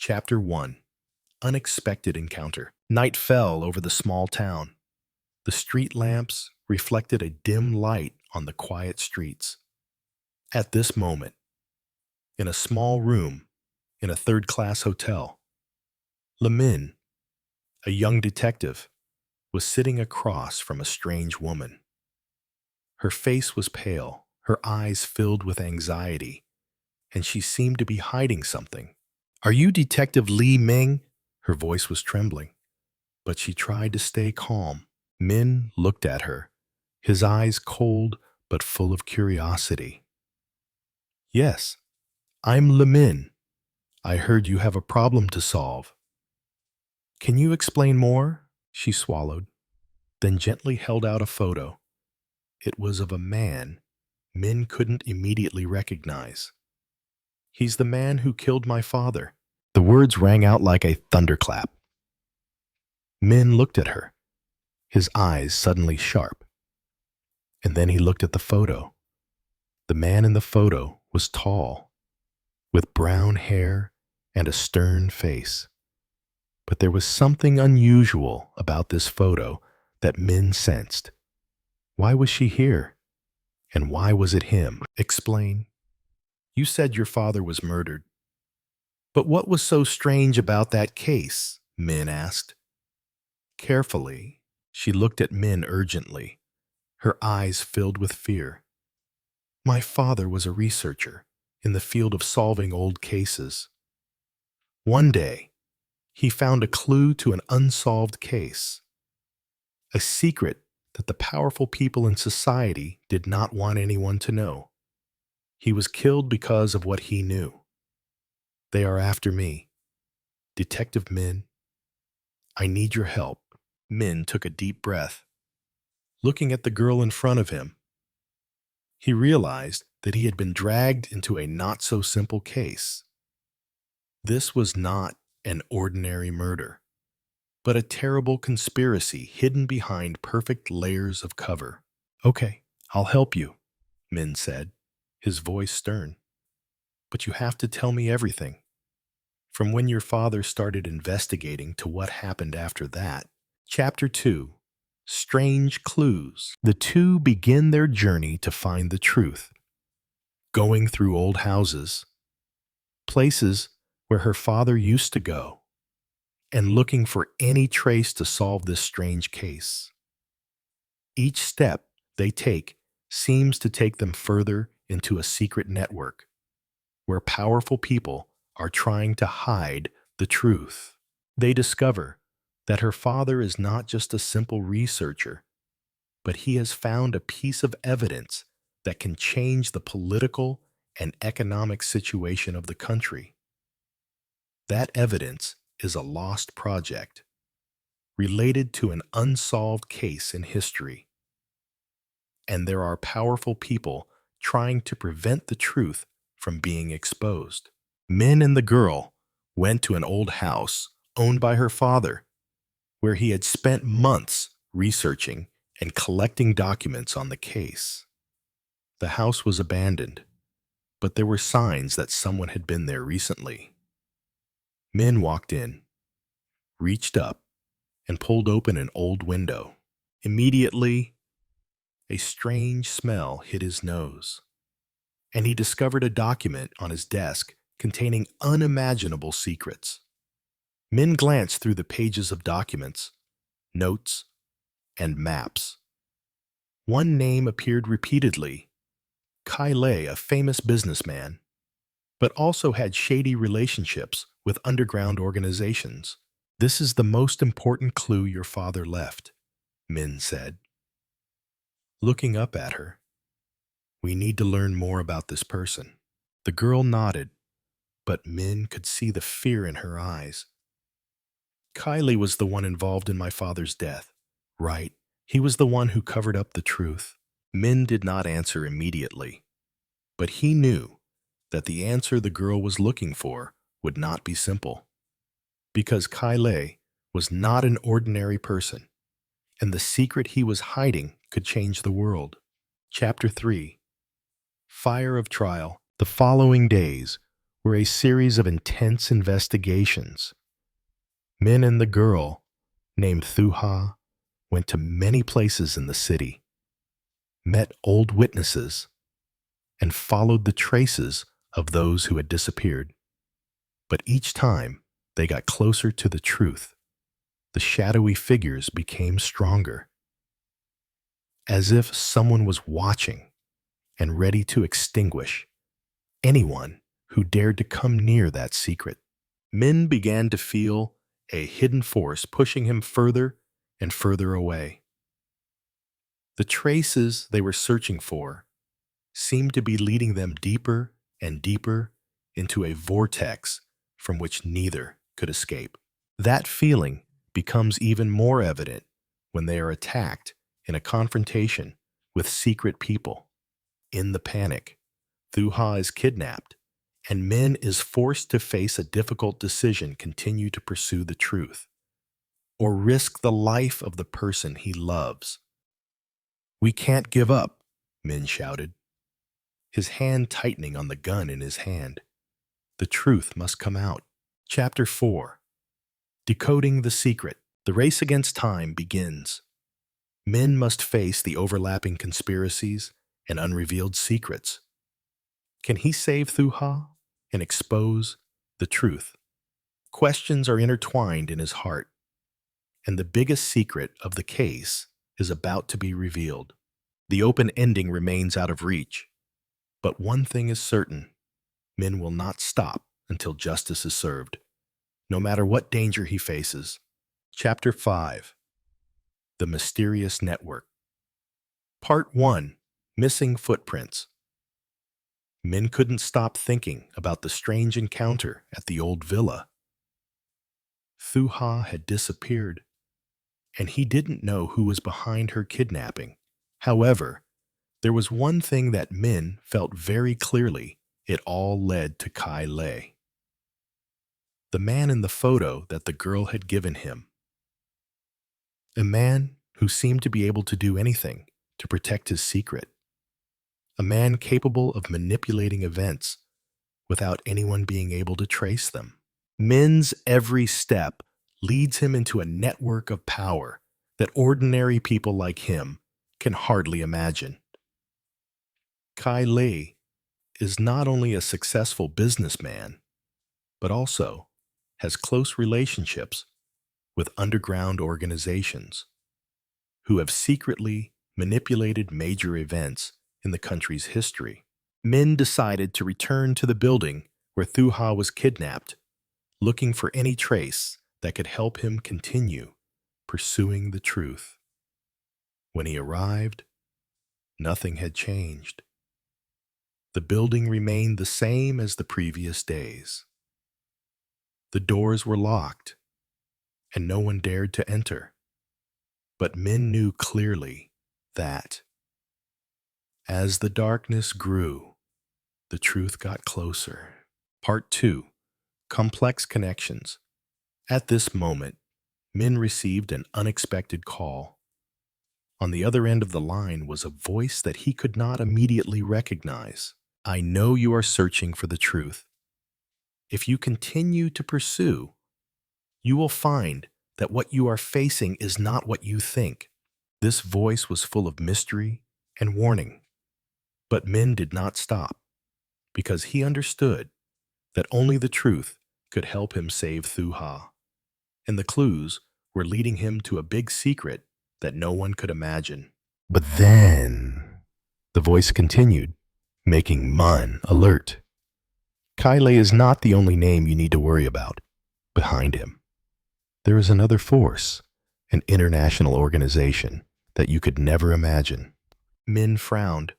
Chapter 1. Unexpected Encounter. Night fell over the small town. The street lamps reflected a dim light on the quiet streets. At this moment, in a small room in a third-class hotel, Littlem, a young detective, was sitting across from a strange woman. Her face was pale, her eyes filled with anxiety, and she seemed to be hiding something. "Are you Detective Li Ming?" Her voice was trembling, but she tried to stay calm. Min looked at her, his eyes cold but full of curiosity. "Yes, I'm Littlem. I heard you have a problem to solve." "Can you explain more?" She swallowed, then gently held out a photo. It was of a man Min couldn't immediately recognize. "He's the man who killed my father." The words rang out like a thunderclap. Min looked at her, his eyes suddenly sharp. And then he looked at the photo. The man in the photo was tall, with brown hair and a stern face. But there was something unusual about this photo that Min sensed. Why was she here? And why was it him? "Explain." "You said your father was murdered. But what was so strange about that case?" Min asked. Carefully, she looked at Min urgently, her eyes filled with fear. "My father was a researcher in the field of solving old cases. One day, he found a clue to an unsolved case, a secret that the powerful people in society did not want anyone to know. He was killed because of what he knew. They are after me. Detective Min, I need your help." Min took a deep breath. Looking at the girl in front of him, he realized that he had been dragged into a not-so-simple case. This was not an ordinary murder, but a terrible conspiracy hidden behind perfect layers of cover. "Okay, I'll help you," Min said, his voice stern. "But you have to tell me everything. From when your father started investigating to what happened after that." Chapter 2. Strange Clues. The two begin their journey to find the truth, going through old houses, places where her father used to go, and looking for any trace to solve this strange case. Each step they take seems to take them further into a secret network, where powerful people are trying to hide the truth. They discover that her father is not just a simple researcher, but he has found a piece of evidence that can change the political and economic situation of the country. That evidence is a lost project, related to an unsolved case in history. And there are powerful people trying to prevent the truth from being exposed. Min and the girl went to an old house owned by her father, where he had spent months researching and collecting documents on the case. The house was abandoned, but there were signs that someone had been there recently. Min walked in, reached up, and pulled open an old window. Immediately, a strange smell hit his nose, and he discovered a document on his desk containing unimaginable secrets. Min glanced through the pages of documents, notes, and maps. One name appeared repeatedly: Kyle, a famous businessman, but also had shady relationships with underground organizations. "This is the most important clue your father left," Min said, looking up at her. "We need to learn more about this person." The girl nodded, but Min could see the fear in her eyes. "Kylie was the one involved in my father's death, right? He was the one who covered up the truth." Min did not answer immediately, but he knew that the answer the girl was looking for would not be simple, because Kyle was not an ordinary person, and the secret he was hiding could change the world. Chapter 3. Fire of Trial. The following days were a series of intense investigations. Min and the girl, named Thuha, went to many places in the city, met old witnesses, and followed the traces of those who had disappeared. But each time they got closer to the truth, the shadowy figures became stronger, as if someone was watching and ready to extinguish anyone who dared to come near that secret. Min began to feel a hidden force pushing him further and further away. The traces they were searching for seemed to be leading them deeper and deeper into a vortex from which neither could escape. That feeling becomes even more evident when they are attacked in a confrontation with secret people. In the panic, Thuha is kidnapped, and Min is forced to face a difficult decision: continue to pursue the truth, or risk the life of the person he loves. "We can't give up," Min shouted, his hand tightening on the gun in his hand. The truth must come out. Chapter 4. Decoding the Secret. The race against time begins. Min must face the overlapping conspiracies and unrevealed secrets. Can he save Thuha and expose the truth? Questions are intertwined in his heart, and the biggest secret of the case is about to be revealed. The open ending remains out of reach, but one thing is certain: Min will not stop until justice is served, no matter what danger he faces. Chapter 5. The Mysterious Network. Part 1. Missing Footprints. Min couldn't stop thinking about the strange encounter at the old villa. Thuha had disappeared, and he didn't know who was behind her kidnapping. However, there was one thing that Min felt very clearly: it all led to Kai Lei, the man in the photo that the girl had given him. A man who seemed to be able to do anything to protect his secret. A man capable of manipulating events without anyone being able to trace them. Min's every step leads him into a network of power that ordinary people like him can hardly imagine. Kai Lei is not only a successful businessman, but also has close relationships with underground organizations who have secretly manipulated major events in the country's history. Min decided to return to the building where Thuha was kidnapped, looking for any trace that could help him continue pursuing the truth. When he arrived, nothing had changed. The building remained the same as the previous days. The doors were locked, and no one dared to enter. But Min knew clearly that, as the darkness grew, the truth got closer. Part 2. Complex Connections. At this moment, Min received an unexpected call. On the other end of the line was a voice that he could not immediately recognize. "I know you are searching for the truth. If you continue to pursue, you will find that what you are facing is not what you think." This voice was full of mystery and warning. But Min did not stop, because he understood that only the truth could help him save Thuha, and the clues were leading him to a big secret that no one could imagine. But then, the voice continued, making Min alert. Kai Lei is not the only name you need to worry about. Behind him, there is another force, an international organization that you could never imagine. Min frowned,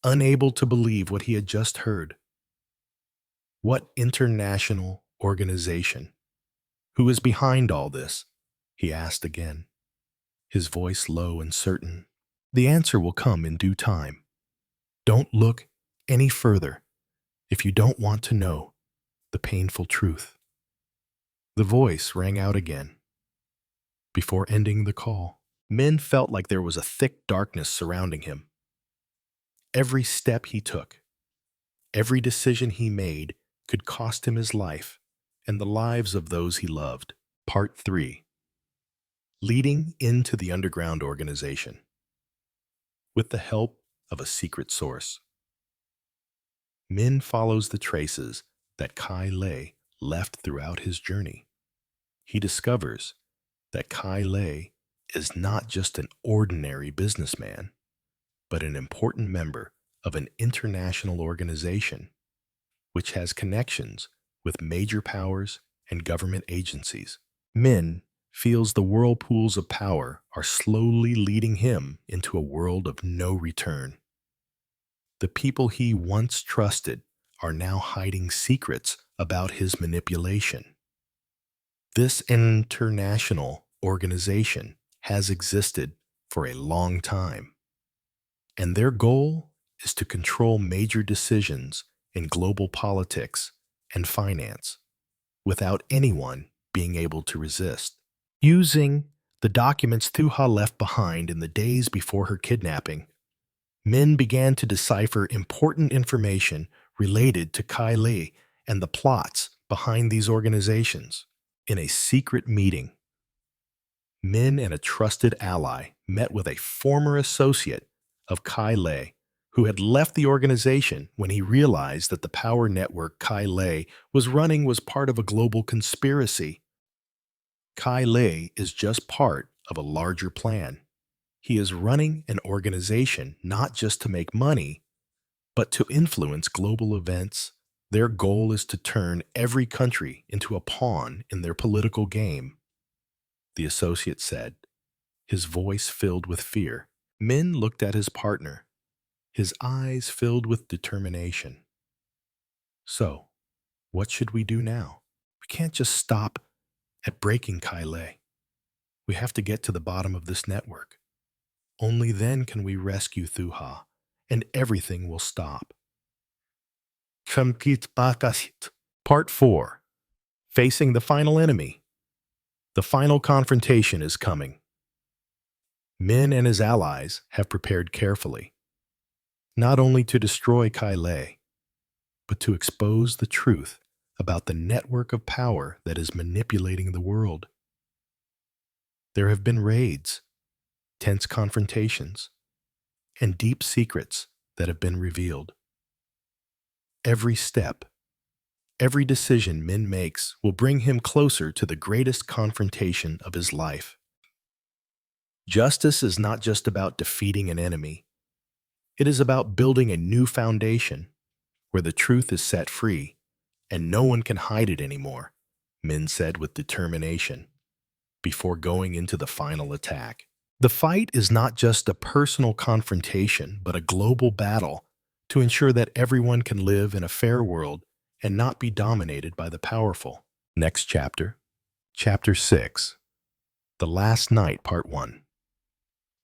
unable to believe what he had just heard. What international organization? Who is behind all this? He asked again, his voice low and certain. The answer will come in due time. Don't look any further if you don't want to know the painful truth. The voice rang out again. Before ending the call, Min felt like there was a thick darkness surrounding him. Every step he took, every decision he made could cost him his life and the lives of those he loved. Part 3. Leading into the underground organization. With the help of a secret source, Min follows the traces that Kai Lei left throughout his journey. He discovers that Kai Lei is not just an ordinary businessman, but an important member of an international organization which has connections with major powers and government agencies. Min feels the whirlpools of power are slowly leading him into a world of no return. The people he once trusted are now hiding secrets about his manipulation. This international organization has existed for a long time, and their goal is to control major decisions in global politics and finance without anyone being able to resist. Using the documents Thuha left behind in the days before her kidnapping, Min began to decipher important information related to Kai Lei and the plots behind these organizations. In a secret meeting, Min and a trusted ally met with a former associate of Kai Lei who had left the organization when he realized that the power network Kai Lei was running was part of a global conspiracy. Kai Lei is just part of a larger plan. He is running an organization not just to make money, but to influence global events. Their goal is to turn every country into a pawn in their political game, the associate said, his voice filled with fear. Min looked at his partner, his eyes filled with determination. So, what should we do now? We can't just stop at breaking Kai Lei. We have to get to the bottom of this network. Only then can we rescue Thuha, and everything will stop. Part 4. Facing the final enemy. The final confrontation is coming. Min and his allies have prepared carefully, not only to destroy Kai Lei, but to expose the truth about the network of power that is manipulating the world. There have been raids, tense confrontations, and deep secrets that have been revealed. Every step, every decision Min makes will bring him closer to the greatest confrontation of his life. Justice is not just about defeating an enemy. It is about building a new foundation where the truth is set free and no one can hide it anymore, Min said with determination before going into the final attack. The fight is not just a personal confrontation, but a global battle to ensure that everyone can live in a fair world and not be dominated by the powerful. Next chapter, Chapter 6, The Last Night, Part 1.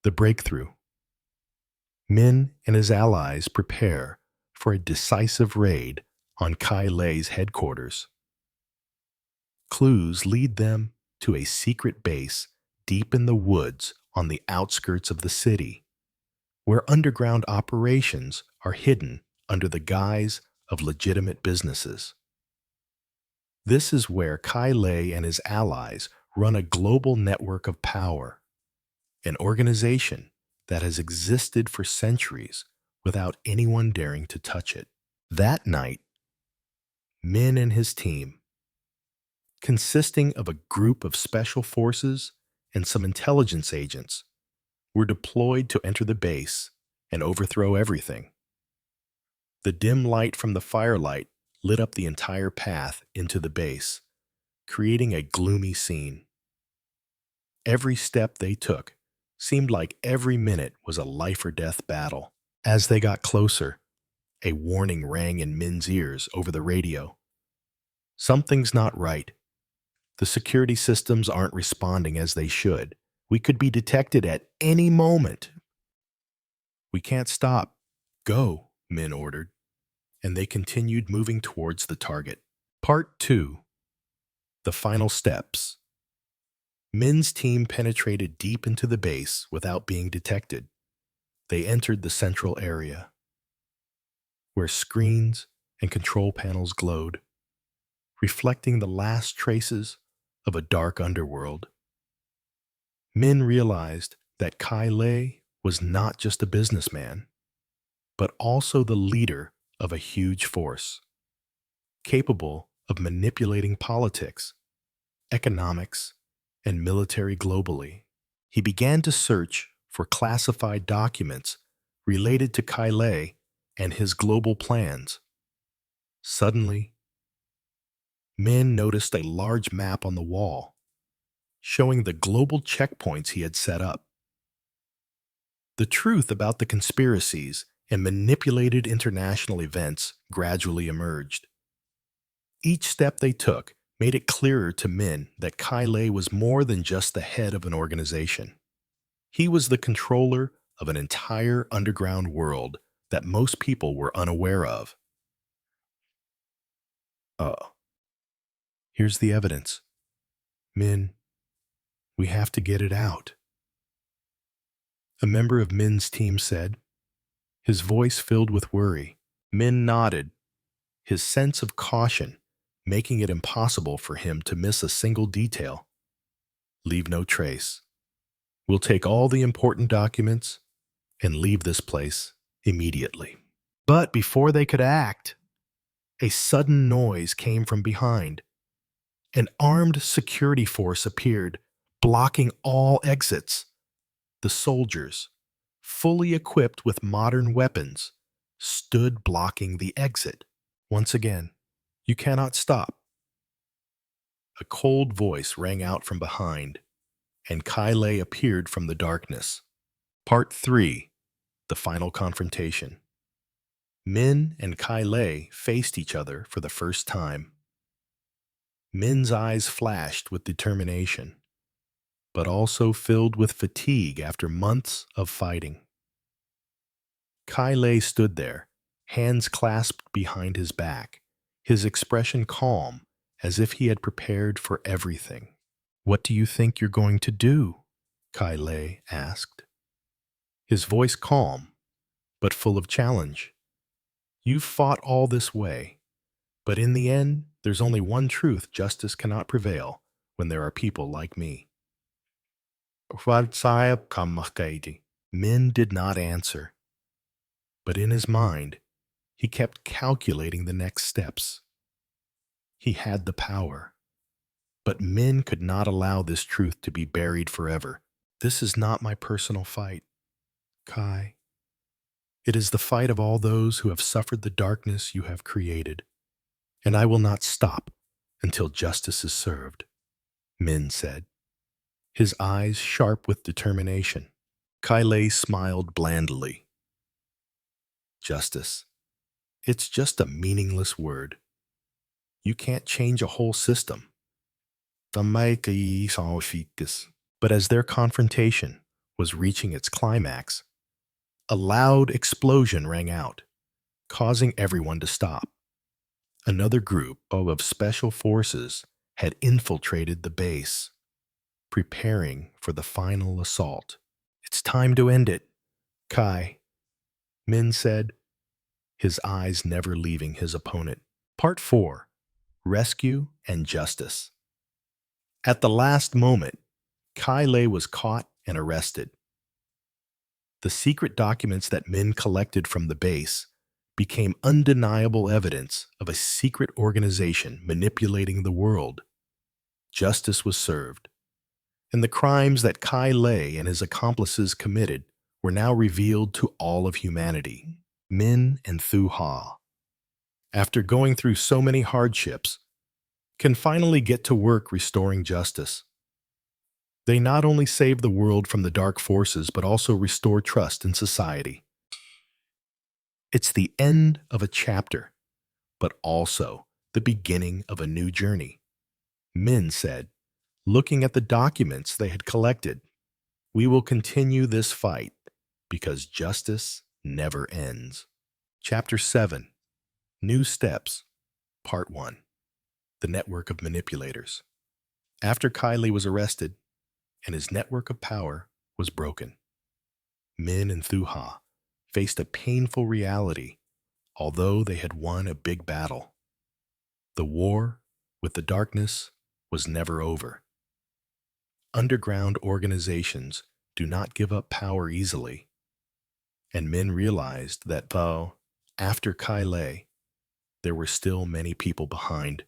The Breakthrough. Min and his allies prepare for a decisive raid on Kai Lei's headquarters. Clues lead them to a secret base deep in the woods on the outskirts of the city, where underground operations are hidden under the guise of legitimate businesses. This is where Kai Lei and his allies run a global network of power, an organization that has existed for centuries without anyone daring to touch it. That night, Min and his team, consisting of a group of special forces and some intelligence agents, were deployed to enter the base and overthrow everything. The dim light from the firelight lit up the entire path into the base, creating a gloomy scene. Every step they took seemed like every minute was a life-or-death battle. As they got closer, a warning rang in Min's ears over the radio. Something's not right. The security systems aren't responding as they should. We could be detected at any moment. We can't stop. Go, Min ordered, and they continued moving towards the target. Part 2. The Final Steps. Min's team penetrated deep into the base without being detected. They entered the central area, where screens and control panels glowed. reflecting the last traces of a dark underworld. Min realized that Kai Lei was not just a businessman, but also the leader of a huge force, capable of manipulating politics, economics, and military globally. He began to search for classified documents related to Kai Lei and his global plans. Suddenly, Min noticed a large map on the wall, showing the global checkpoints he had set up. The truth about the conspiracies and manipulated international events gradually emerged. Each step they took made it clearer to Min that Kai Lei was more than just the head of an organization. He was the controller of an entire underground world that most people were unaware of. Here's the evidence. Min, we have to get it out. A member of Min's team said, his voice filled with worry. Min nodded, his sense of caution making it impossible for him to miss a single detail. Leave no trace. We'll take all the important documents and leave this place immediately. But before they could act, a sudden noise came from behind. An armed security force appeared, blocking all exits. The soldiers, fully equipped with modern weapons, stood blocking the exit. Once again, you cannot stop. A cold voice rang out from behind, and Kai Lei appeared from the darkness. Part 3. The Final Confrontation. Min and Kai Lei faced each other for the first time. Min's eyes flashed with determination, but also filled with fatigue after months of fighting. Kai Lei stood there, hands clasped behind his back, his expression calm, as if he had prepared for everything. What do you think you're going to do? Kai Lei asked, his voice calm, but full of challenge. You've fought all this way, but in the end, there's only one truth: justice cannot prevail when there are people like me. Min did not answer, but in his mind, he kept calculating the next steps. He had the power, but Min could not allow this truth to be buried forever. This is not my personal fight, Kai. It is the fight of all those who have suffered the darkness you have created, and I will not stop until justice is served, Min said, his eyes sharp with determination. Kai Lei smiled blandly. Justice. It's just a meaningless word. You can't change a whole system. But as their confrontation was reaching its climax, a loud explosion rang out, causing everyone to stop. Another group of special forces had infiltrated the base, preparing for the final assault. It's time to end it, Kai, Min said, his eyes never leaving his opponent. Part 4. Rescue and Justice. At the last moment, Kai Lei was caught and arrested. The secret documents that Min collected from the base became undeniable evidence of a secret organization manipulating the world. Justice was served, and the crimes that Kai Lei and his accomplices committed were now revealed to all of humanity. Min and Thu Ha, after going through so many hardships, can finally get to work restoring justice. They not only save the world from the dark forces, but also restore trust in society. It's the end of a chapter, but also the beginning of a new journey. Min said, looking at the documents they had collected, we will continue this fight because justice never ends. Chapter 7. New Steps. Part 1. The Network of Manipulators. After Kai Lei was arrested, and his network of power was broken, Min and Thu Ha faced a painful reality, although they had won a big battle. The war with the darkness was never over. Underground organizations do not give up power easily, and men realized that though, after Kai, there were still many people behind,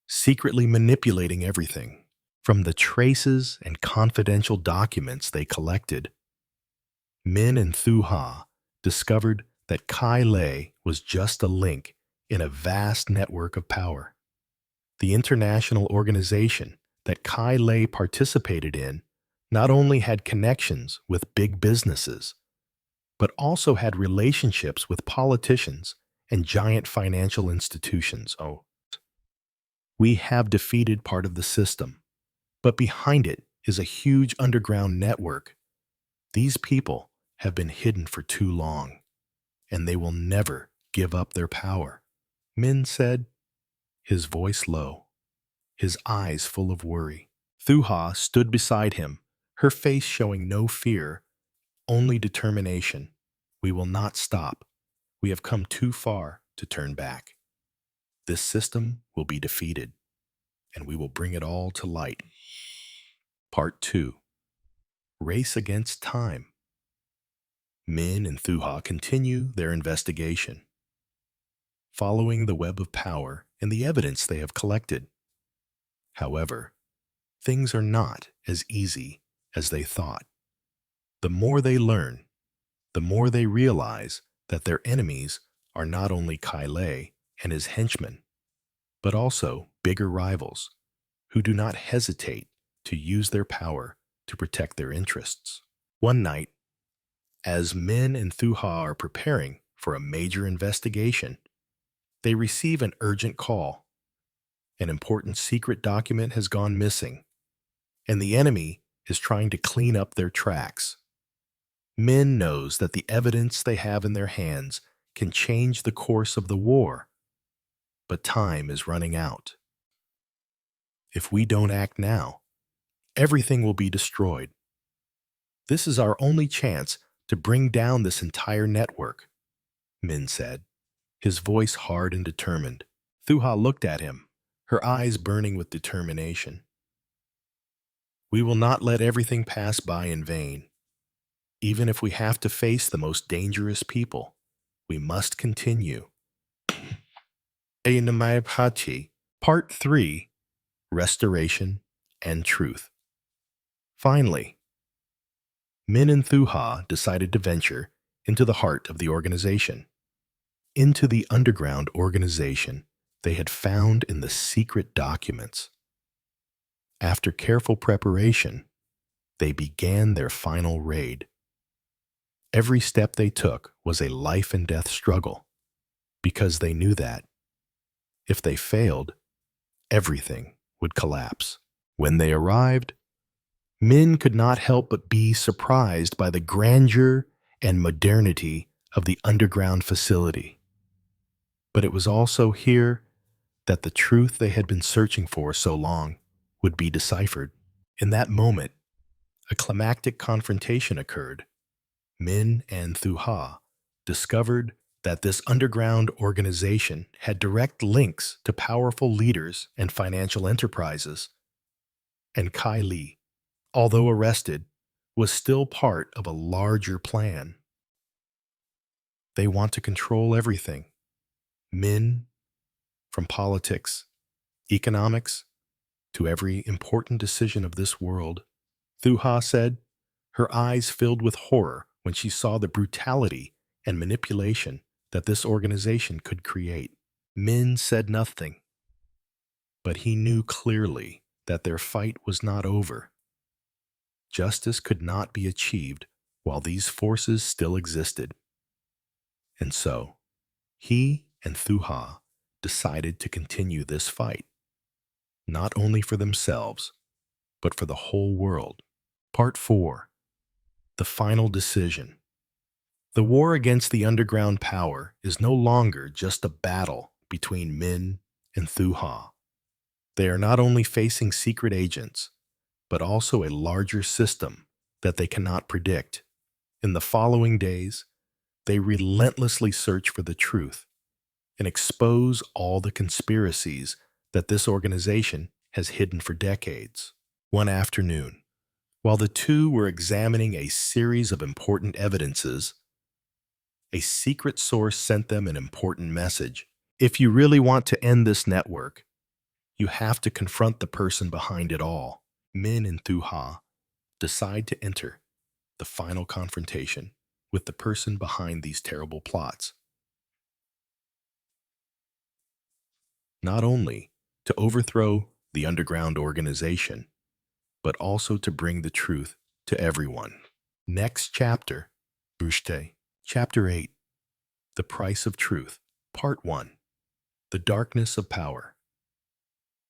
secretly manipulating everything. From the traces and confidential documents they collected, Min and Thu Ha discovered that Kai was just a link in a vast network of power. The international organization that Kai participated in not only had connections with big businesses, but also had relationships with politicians and giant financial institutions. Oh, we have defeated part of the system, but behind it is a huge underground network. These people have been hidden for too long, and they will never give up their power, Min said, his voice low, his eyes full of worry. Thu Ha stood beside him, her face showing no fear, only determination. We will not stop. We have come too far to turn back. This system will be defeated, and we will bring it all to light. Part 2. Race Against Time. Min and Thu Ha continue their investigation, following the web of power and the evidence they have collected. However, things are not as easy as they thought. The more they learn, the more they realize that their enemies are not only Kai and his henchmen, but also bigger rivals who do not hesitate to use their power to protect their interests. One night, as Min and Thu Ha are preparing for a major investigation, they receive an urgent call. An important secret document has gone missing, and the enemy is trying to clean up their tracks. Min knows that the evidence they have in their hands can change the course of the war, but time is running out. If we don't act now, everything will be destroyed. This is our only chance to bring down this entire network, Min said, his voice hard and determined. Thu Ha looked at him, her eyes burning with determination. We will not let everything pass by in vain. Even if we have to face the most dangerous people, we must continue. Part 3. Restoration and Truth. Finally, Min and Thu Ha decided to venture into the heart of the organization, into the underground organization they had found in the secret documents. After careful preparation, they began their final raid. Every step they took was a life and death struggle, because they knew that, if they failed, everything would collapse. When they arrived, Min could not help but be surprised by the grandeur and modernity of the underground facility. But it was also here that the truth they had been searching for so long would be deciphered. In that moment, a climactic confrontation occurred. Min and Thu Ha discovered that this underground organization had direct links to powerful leaders and financial enterprises. And Kai, although arrested, was still part of a larger plan. They want to control everything. Min, from politics, economics, to every important decision of this world. Thu Ha said, her eyes filled with horror when she saw the brutality and manipulation that this organization could create. Min said nothing, but he knew clearly that their fight was not over. Justice could not be achieved while these forces still existed. And so, he and Thu Ha decided to continue this fight, not only for themselves, but for the whole world. Part 4. The Final Decision. The war against the underground power is no longer just a battle between Min and Thu Ha. They are not only facing secret agents, but also a larger system that they cannot predict. In the following days, they relentlessly search for the truth and expose all the conspiracies that this organization has hidden for decades. One afternoon, while the two were examining a series of important evidences, a secret source sent them an important message. If you really want to end this network, you have to confront the person behind it all. Min and Thu Ha decide to enter the final confrontation with the person behind these terrible plots. Not only to overthrow the underground organization, but also to bring the truth to everyone. Next chapter, Bushte, Chapter 8, The Price of Truth, Part 1, The Darkness of Power.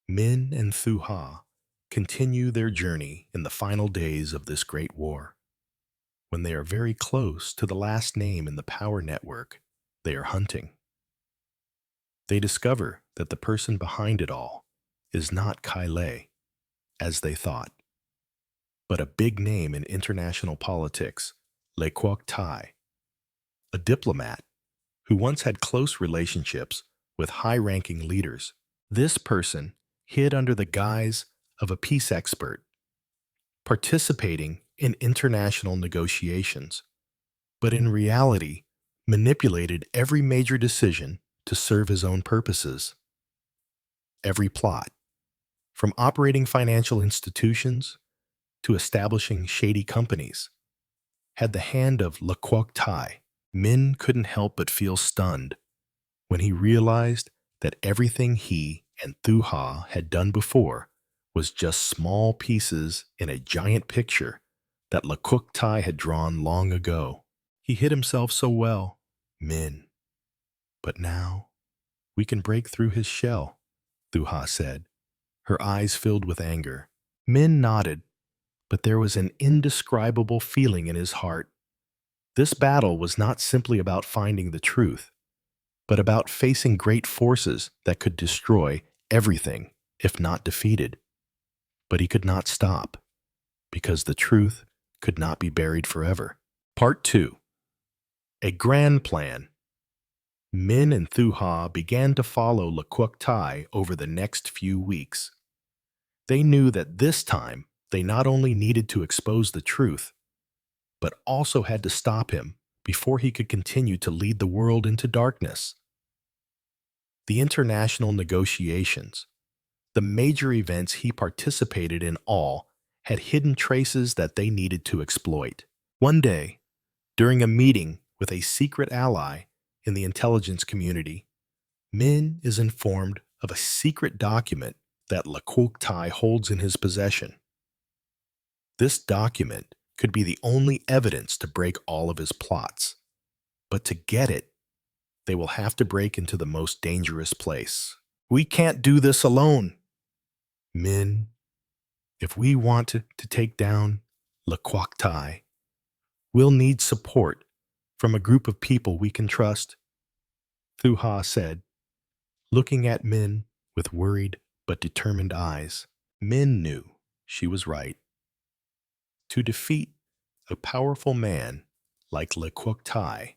Min and Thu Ha continue their journey in the final days of this great war. When they are very close to the last name in the power network they are hunting, they discover that the person behind it all is not Kai Lei, as they thought, but a big name in international politics, Le Quoc Tai, a diplomat who once had close relationships with high-ranking leaders. This person hid under the guise of a peace expert, participating in international negotiations, but in reality manipulated every major decision to serve his own purposes. Every plot, from operating financial institutions to establishing shady companies, had the hand of Le Quoc Tai. Min couldn't help but feel stunned when he realized that everything he and Thu Ha had done before was just small pieces in a giant picture that Le Quoc Tai had drawn long ago. He hid himself so well, Min. But now we can break through his shell, Thu Ha said, her eyes filled with anger. Min nodded, but there was an indescribable feeling in his heart. This battle was not simply about finding the truth, but about facing great forces that could destroy everything if not defeated. But he could not stop, because the truth could not be buried forever. Part 2. A grand plan. Min and Thu Ha began to follow Le Quoc Tai over the next few weeks. They knew that this time they not only needed to expose the truth, but also had to stop him before he could continue to lead the world into darkness. The international negotiations, the major events he participated in all, had hidden traces that they needed to exploit. One day, during a meeting with a secret ally in the intelligence community, Min is informed of a secret document that Le Quoc Tai holds in his possession. This document could be the only evidence to break all of his plots. But to get it, they will have to break into the most dangerous place. We can't do this alone. Min, if we want to take down Le Quoc Tai, we'll need support from a group of people we can trust, Thu Ha said, looking at Min with worried but determined eyes. Min knew she was right. To defeat a powerful man like Le Quoc Tai,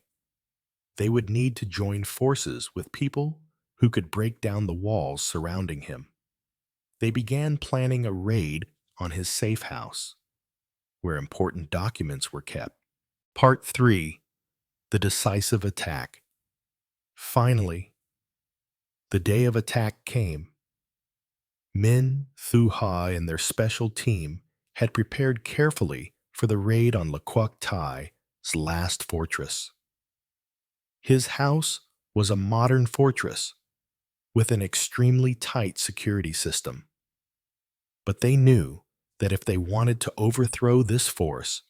they would need to join forces with people who could break down the walls surrounding him. They began planning a raid on his safe house, where important documents were kept. Part 3. The Decisive Attack. Finally, the day of attack came. Min, Thu Ha, and their special team had prepared carefully for the raid on Le Quoc Tai's last fortress. His house was a modern fortress with an extremely tight security system. But they knew that if they wanted to overthrow this force,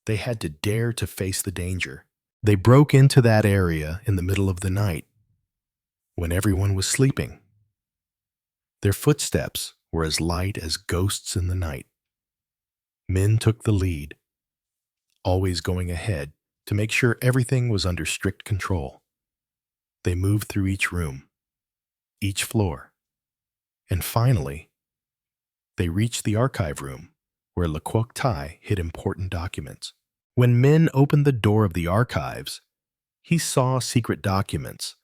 they had to dare to face the danger. They broke into that area in the middle of the night, when everyone was sleeping. Their footsteps were as light as ghosts in the night. Min took the lead, always going ahead to make sure everything was under strict control. They moved through each room, each floor, and finally, they reached the archive room where Le Quoc Tai hid important documents. When Min opened the door of the archives, he saw secret documents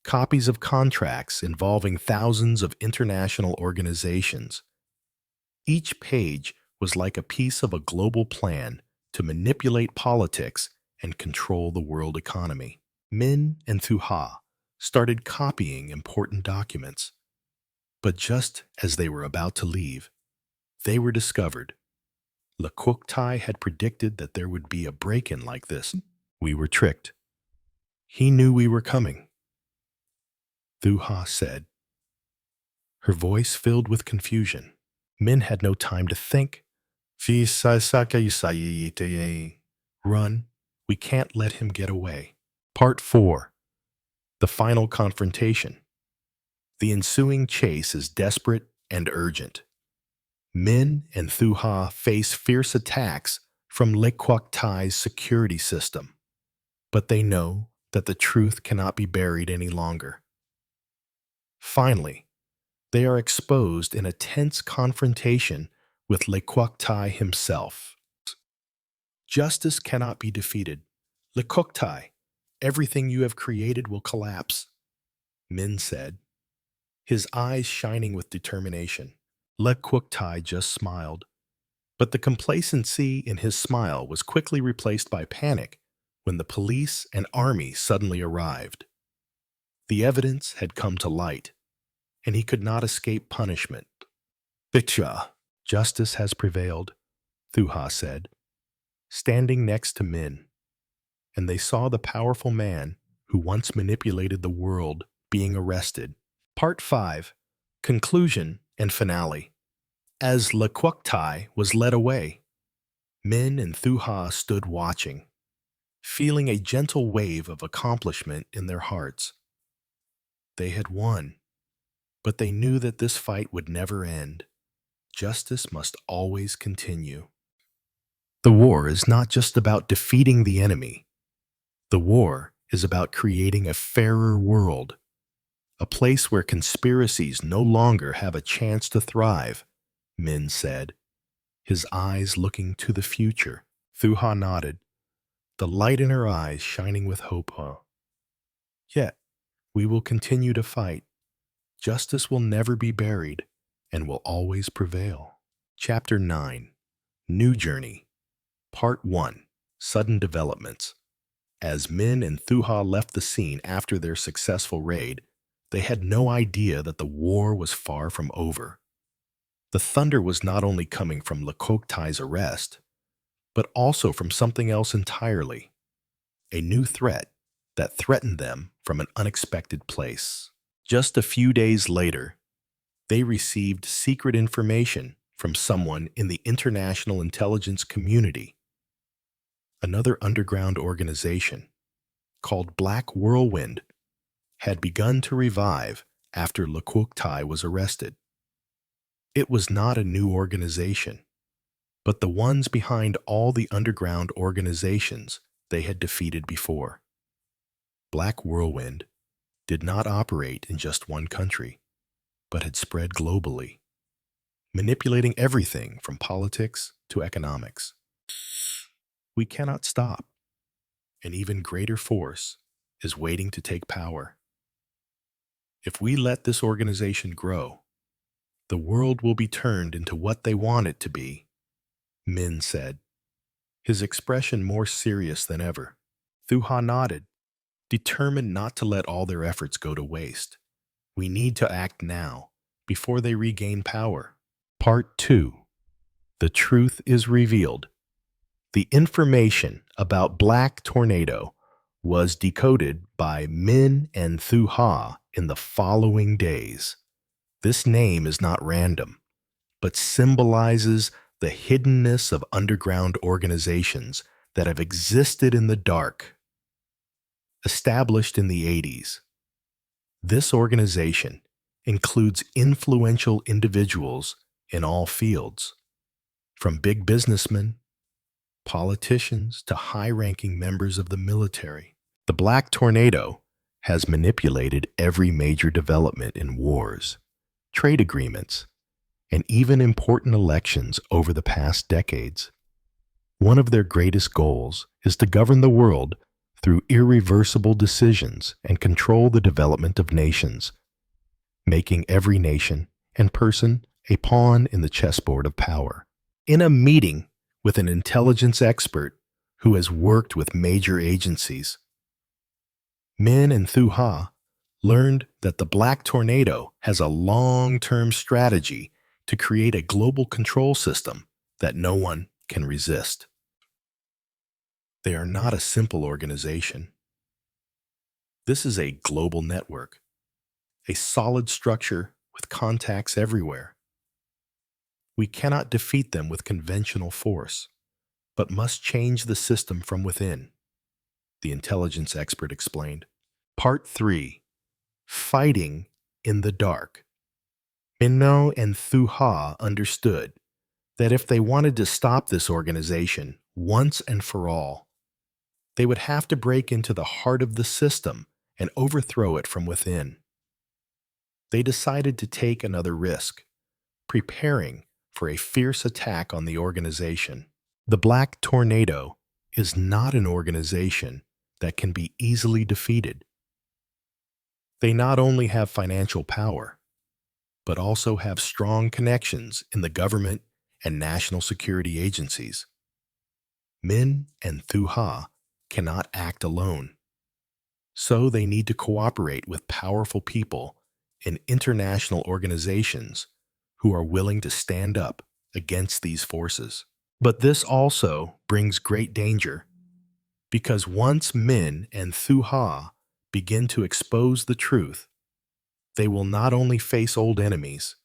copies of contracts involving thousands of international organizations. Each page was like a piece of a global plan to manipulate politics and control the world economy. Min and Thu Ha started copying important documents. But just as they were about to leave, they were discovered. Le Quoc Tai had predicted that there would be a break-in like this. We were tricked. He knew we were coming, Thu Ha said, her voice filled with confusion. Min had no time to think. Run. We can't let him get away. Part 4. The final confrontation. The ensuing chase is desperate and urgent. Min and Thu Ha face fierce attacks from Le Quoc Tai's security system, but they know that the truth cannot be buried any longer. Finally, they are exposed in a tense confrontation with Le Quoc Tai himself. Justice cannot be defeated. Le Quoc Tai, everything you have created will collapse, Min said, his eyes shining with determination. Le Quoc Tai just smiled, but the complacency in his smile was quickly replaced by panic when the police and army suddenly arrived. The evidence had come to light, and he could not escape punishment. Bicha, justice has prevailed, Thu Ha said, standing next to Min, and they saw the powerful man who once manipulated the world being arrested. Part 5. Conclusion and Finale. As Le Quoc Tai was led away, Min and Thu Ha stood watching, feeling a gentle wave of accomplishment in their hearts. They had won, but they knew that this fight would never end. Justice must always continue. The war is not just about defeating the enemy. The war is about creating a fairer world, a place where conspiracies no longer have a chance to thrive, Min said, his eyes looking to the future. Thu Ha nodded, the light in her eyes shining with hope. Yet, we will continue to fight. Justice will never be buried and will always prevail. Chapter 9. New Journey. Part 1. Sudden Developments. As Min and Thu Ha left the scene after their successful raid, they had no idea that the war was far from over. The thunder was not only coming from Le Quoc Tai's arrest, but also from something else entirely, a new threat that threatened them from an unexpected place. Just a few days later, they received secret information from someone in the international intelligence community. Another underground organization, called Black Whirlwind, had begun to revive after Le Quoc Tai was arrested. It was not a new organization, but the ones behind all the underground organizations they had defeated before. Black Whirlwind did not operate in just one country, but had spread globally, manipulating everything from politics to economics. We cannot stop. An even greater force is waiting to take power. If we let this organization grow, the world will be turned into what they want it to be, Min said, his expression more serious than ever. Thu Ha nodded, determined not to let all their efforts go to waste. We need to act now, before they regain power. Part 2. The truth is revealed. The information about Black Tornado was decoded by Min and Thu Ha in the following days. This name is not random, but symbolizes the hiddenness of underground organizations that have existed in the dark. Established in the 80s, this organization includes influential individuals in all fields, from big businessmen, politicians, to high-ranking members of the military. The Black Tornado has manipulated every major development in wars, trade agreements, and even important elections over the past decades. One of their greatest goals is to govern the world through irreversible decisions and control the development of nations, making every nation and person a pawn in the chessboard of power. In a meeting with an intelligence expert who has worked with major agencies, Min and Thu Ha learned that the Black Tornado has a long-term strategy to create a global control system that no one can resist. They are not a simple organization. This is a global network, a solid structure with contacts everywhere. We cannot defeat them with conventional force, but must change the system from within, the intelligence expert explained. Part 3. Fighting in the Dark. Minnow and Thu Ha understood that if they wanted to stop this organization once and for all, they would have to break into the heart of the system and overthrow it from within. They decided to take another risk, preparing for a fierce attack on the organization. The Black Tornado is not an organization that can be easily defeated. They not only have financial power, but also have strong connections in the government and national security agencies. Min and Thu Ha cannot act alone, so they need to cooperate with powerful people in international organizations who are willing to stand up against these forces. But this also brings great danger, because once Min and Thu Ha begin to expose the truth, they will not only face old enemies,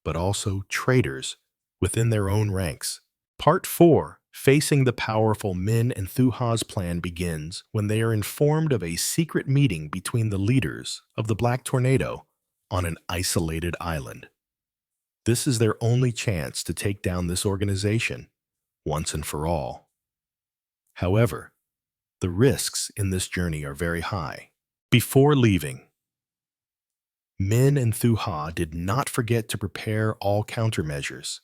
but also traitors within their own ranks. Part 4, Facing the Powerful Min and Thu Ha's plan begins when they are informed of a secret meeting between the leaders of the Black Tornado on an isolated island. This is their only chance to take down this organization once and for all. However, the risks in this journey are very high. Before leaving, Min and Thu Ha did not forget to prepare all countermeasures.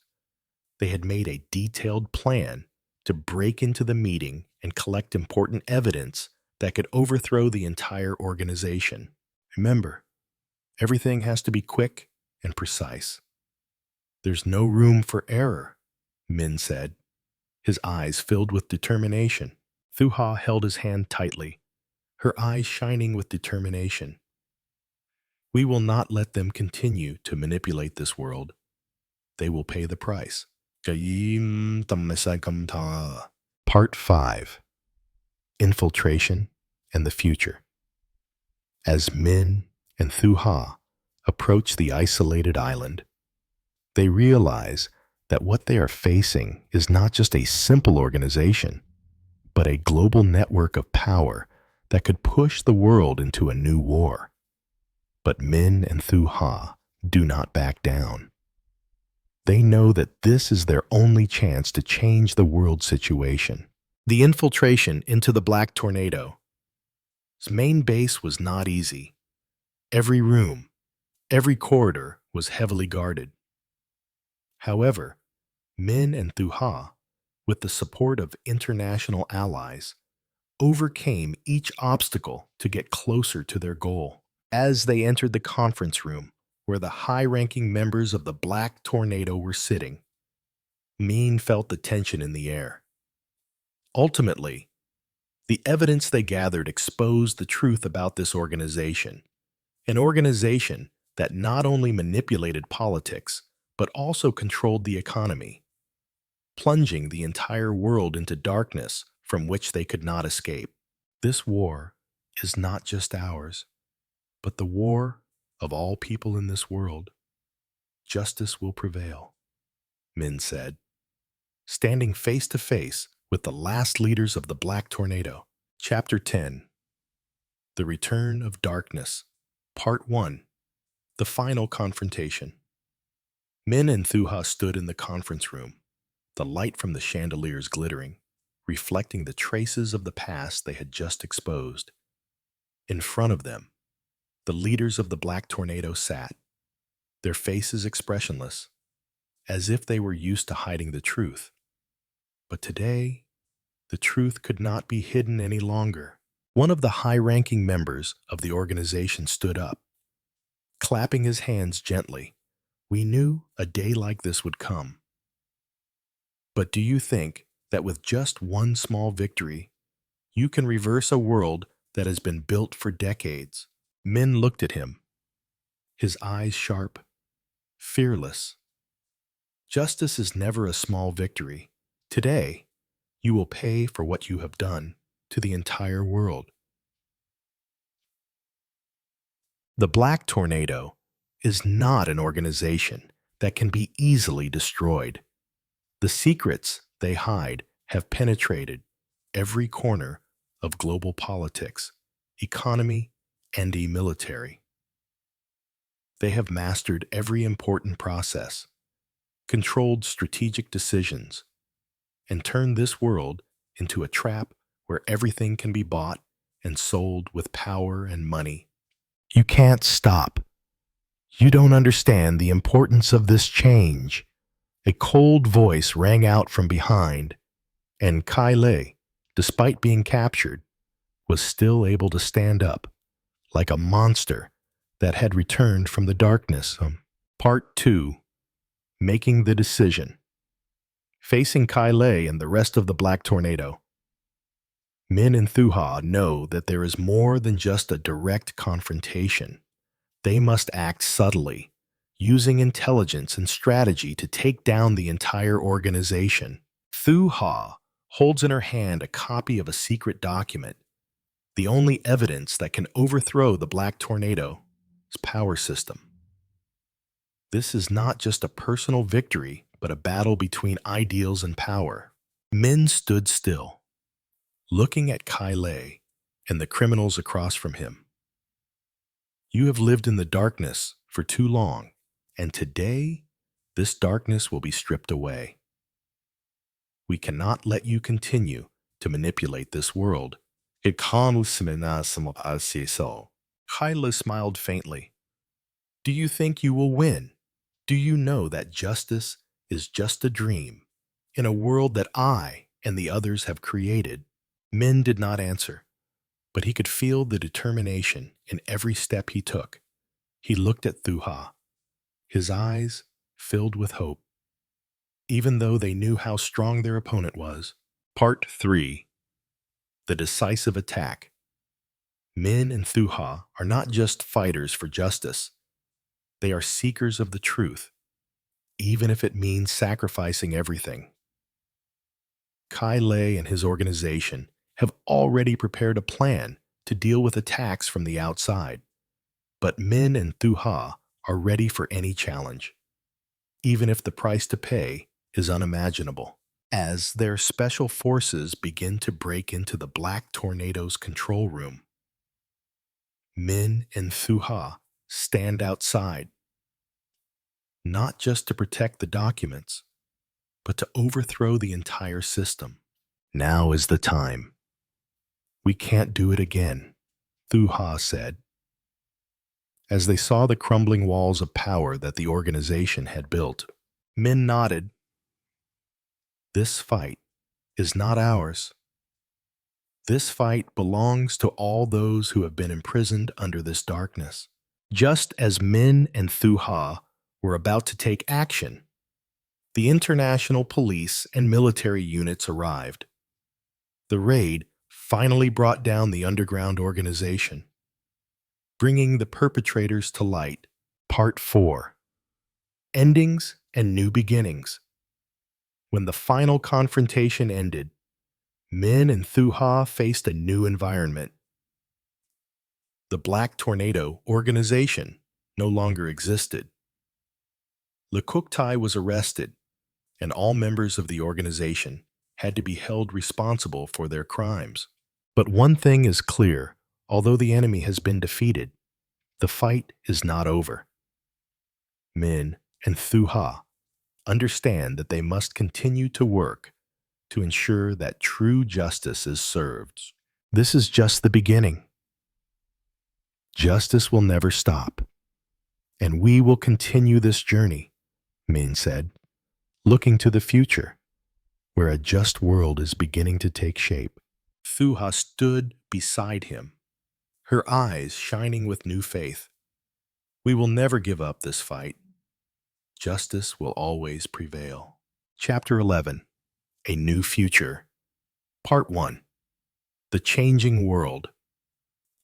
They had made a detailed plan to break into the meeting and collect important evidence that could overthrow the entire organization. Remember, everything has to be quick and precise. There's no room for error, Min said, his eyes filled with determination. Thu Ha held his hand tightly, her eyes shining with determination. We will not let them continue to manipulate this world. They will pay the price. Part 5. Infiltration and the Future. As Min and Thu Ha approach the isolated island, they realize that what they are facing is not just a simple organization, but a global network of power that could push the world into a new war. But Min and Thu Ha do not back down. They know that this is their only chance to change the world situation. The infiltration into the Black Tornado's main base was not easy. Every room, every corridor was heavily guarded. However, Min and Thu Ha, with the support of international allies, overcame each obstacle to get closer to their goal. As they entered the conference room, where the high-ranking members of the Black Tornado were sitting, Min felt the tension in the air. Ultimately, the evidence they gathered exposed the truth about this organization, an organization that not only manipulated politics, but also controlled the economy, plunging the entire world into darkness from which they could not escape. This war is not just ours, but the war of all people in this world. Justice will prevail, Min said, standing face to face with the last leaders of the Black Tornado. Chapter 10. The Return of Darkness. Part 1. The Final Confrontation. Min and Thu Ha stood in the conference room, the light from the chandeliers glittering, reflecting the traces of the past they had just exposed. In front of them, the leaders of the Black Tornado sat, their faces expressionless, as if they were used to hiding the truth. But today, the truth could not be hidden any longer. One of the high-ranking members of the organization stood up, clapping his hands gently. We knew a day like this would come. But do you think that with just one small victory, you can reverse a world that has been built for decades? Min looked at him, his eyes sharp, fearless. Justice is never a small victory. Today, you will pay for what you have done to the entire world. The Black Tornado is not an organization that can be easily destroyed. The secrets they hide have penetrated every corner of global politics, economy, and military. They have mastered every important process, controlled strategic decisions, and turned this world into a trap where everything can be bought and sold with power and money. You can't stop. You don't understand the importance of this change. A cold voice rang out from behind, and Kai Lei, despite being captured, was still able to stand up, like a monster that had returned from the darkness. Part 2. Making the Decision. Facing Kai Lei and the rest of the Black Tornado, Min and Thuha know that there is more than just a direct confrontation. They must act subtly, using intelligence and strategy to take down the entire organization. Thuha holds in her hand a copy of a secret document, the only evidence that can overthrow the Black Tornado's power system. This is not just a personal victory, but a battle between ideals and power. Min stood still, looking at Kai Lei and the criminals across from him. You have lived in the darkness for too long, and today, this darkness will be stripped away. We cannot let you continue to manipulate this world. Kai Lei smiled faintly. Do you think you will win? Do you know that justice is just a dream in a world that I and the others have created? Min did not answer, but he could feel the determination in every step he took. He looked at Thuha, his eyes filled with hope, even though they knew how strong their opponent was. Part 3. The Decisive Attack. Min and Thuha are not just fighters for justice. They are seekers of the truth, even if it means sacrificing everything. Kai Lei and his organization have already prepared a plan to deal with attacks from the outside, but Min and Thuha are ready for any challenge, even if the price to pay is unimaginable. As their special forces begin to break into the Black Tornado's control room, Min and Thuha stand outside, not just to protect the documents, but to overthrow the entire system. Now is the time. We can't do it again, Thuha said. As they saw the crumbling walls of power that the organization had built, Min nodded. This fight is not ours. This fight belongs to all those who have been imprisoned under this darkness. Just as Min and Thuha were about to take action, the international police and military units arrived. The raid finally brought down the underground organization, bringing the perpetrators to light. Part 4. Endings and New Beginnings. When the final confrontation ended, Min and Thuha faced a new environment. The Black Tornado organization no longer existed. Lekuktai was arrested, and all members of the organization had to be held responsible for their crimes. But one thing is clear: although the enemy has been defeated, the fight is not over. Min and Thuha understand that they must continue to work to ensure that true justice is served. This is just the beginning. Justice will never stop, and we will continue this journey, Min said, looking to the future, where a just world is beginning to take shape. Thuha stood beside him, her eyes shining with new faith. We will never give up this fight. Justice will always prevail. Chapter 11. A New Future. Part 1. The Changing World.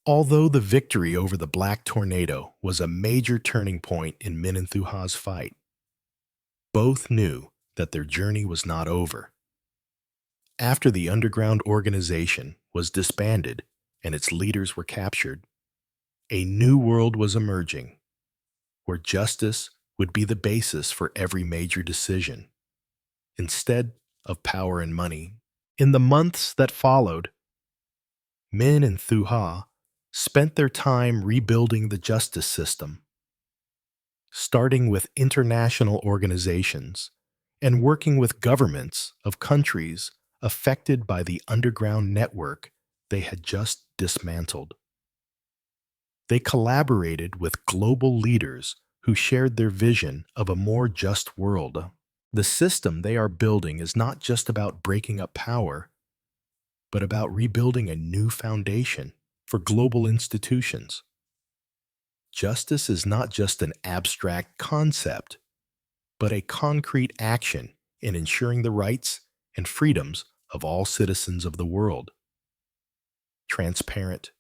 Although the victory over the Black Tornado was a major turning point in Min and Thuha's fight, both knew that their journey was not over. After the underground organization was disbanded and its leaders were captured, a new world was emerging, where justice would be the basis for every major decision, instead of power and money. In the months that followed, Min and Thuha spent their time rebuilding the justice system, starting with international organizations and working with governments of countries affected by the underground network they had just dismantled. They collaborated with global leaders who shared their vision of a more just world. The system they are building is not just about breaking up power, but about rebuilding a new foundation for global institutions. Justice is not just an abstract concept, but a concrete action in ensuring the rights and freedoms of all citizens of the world. Transparent,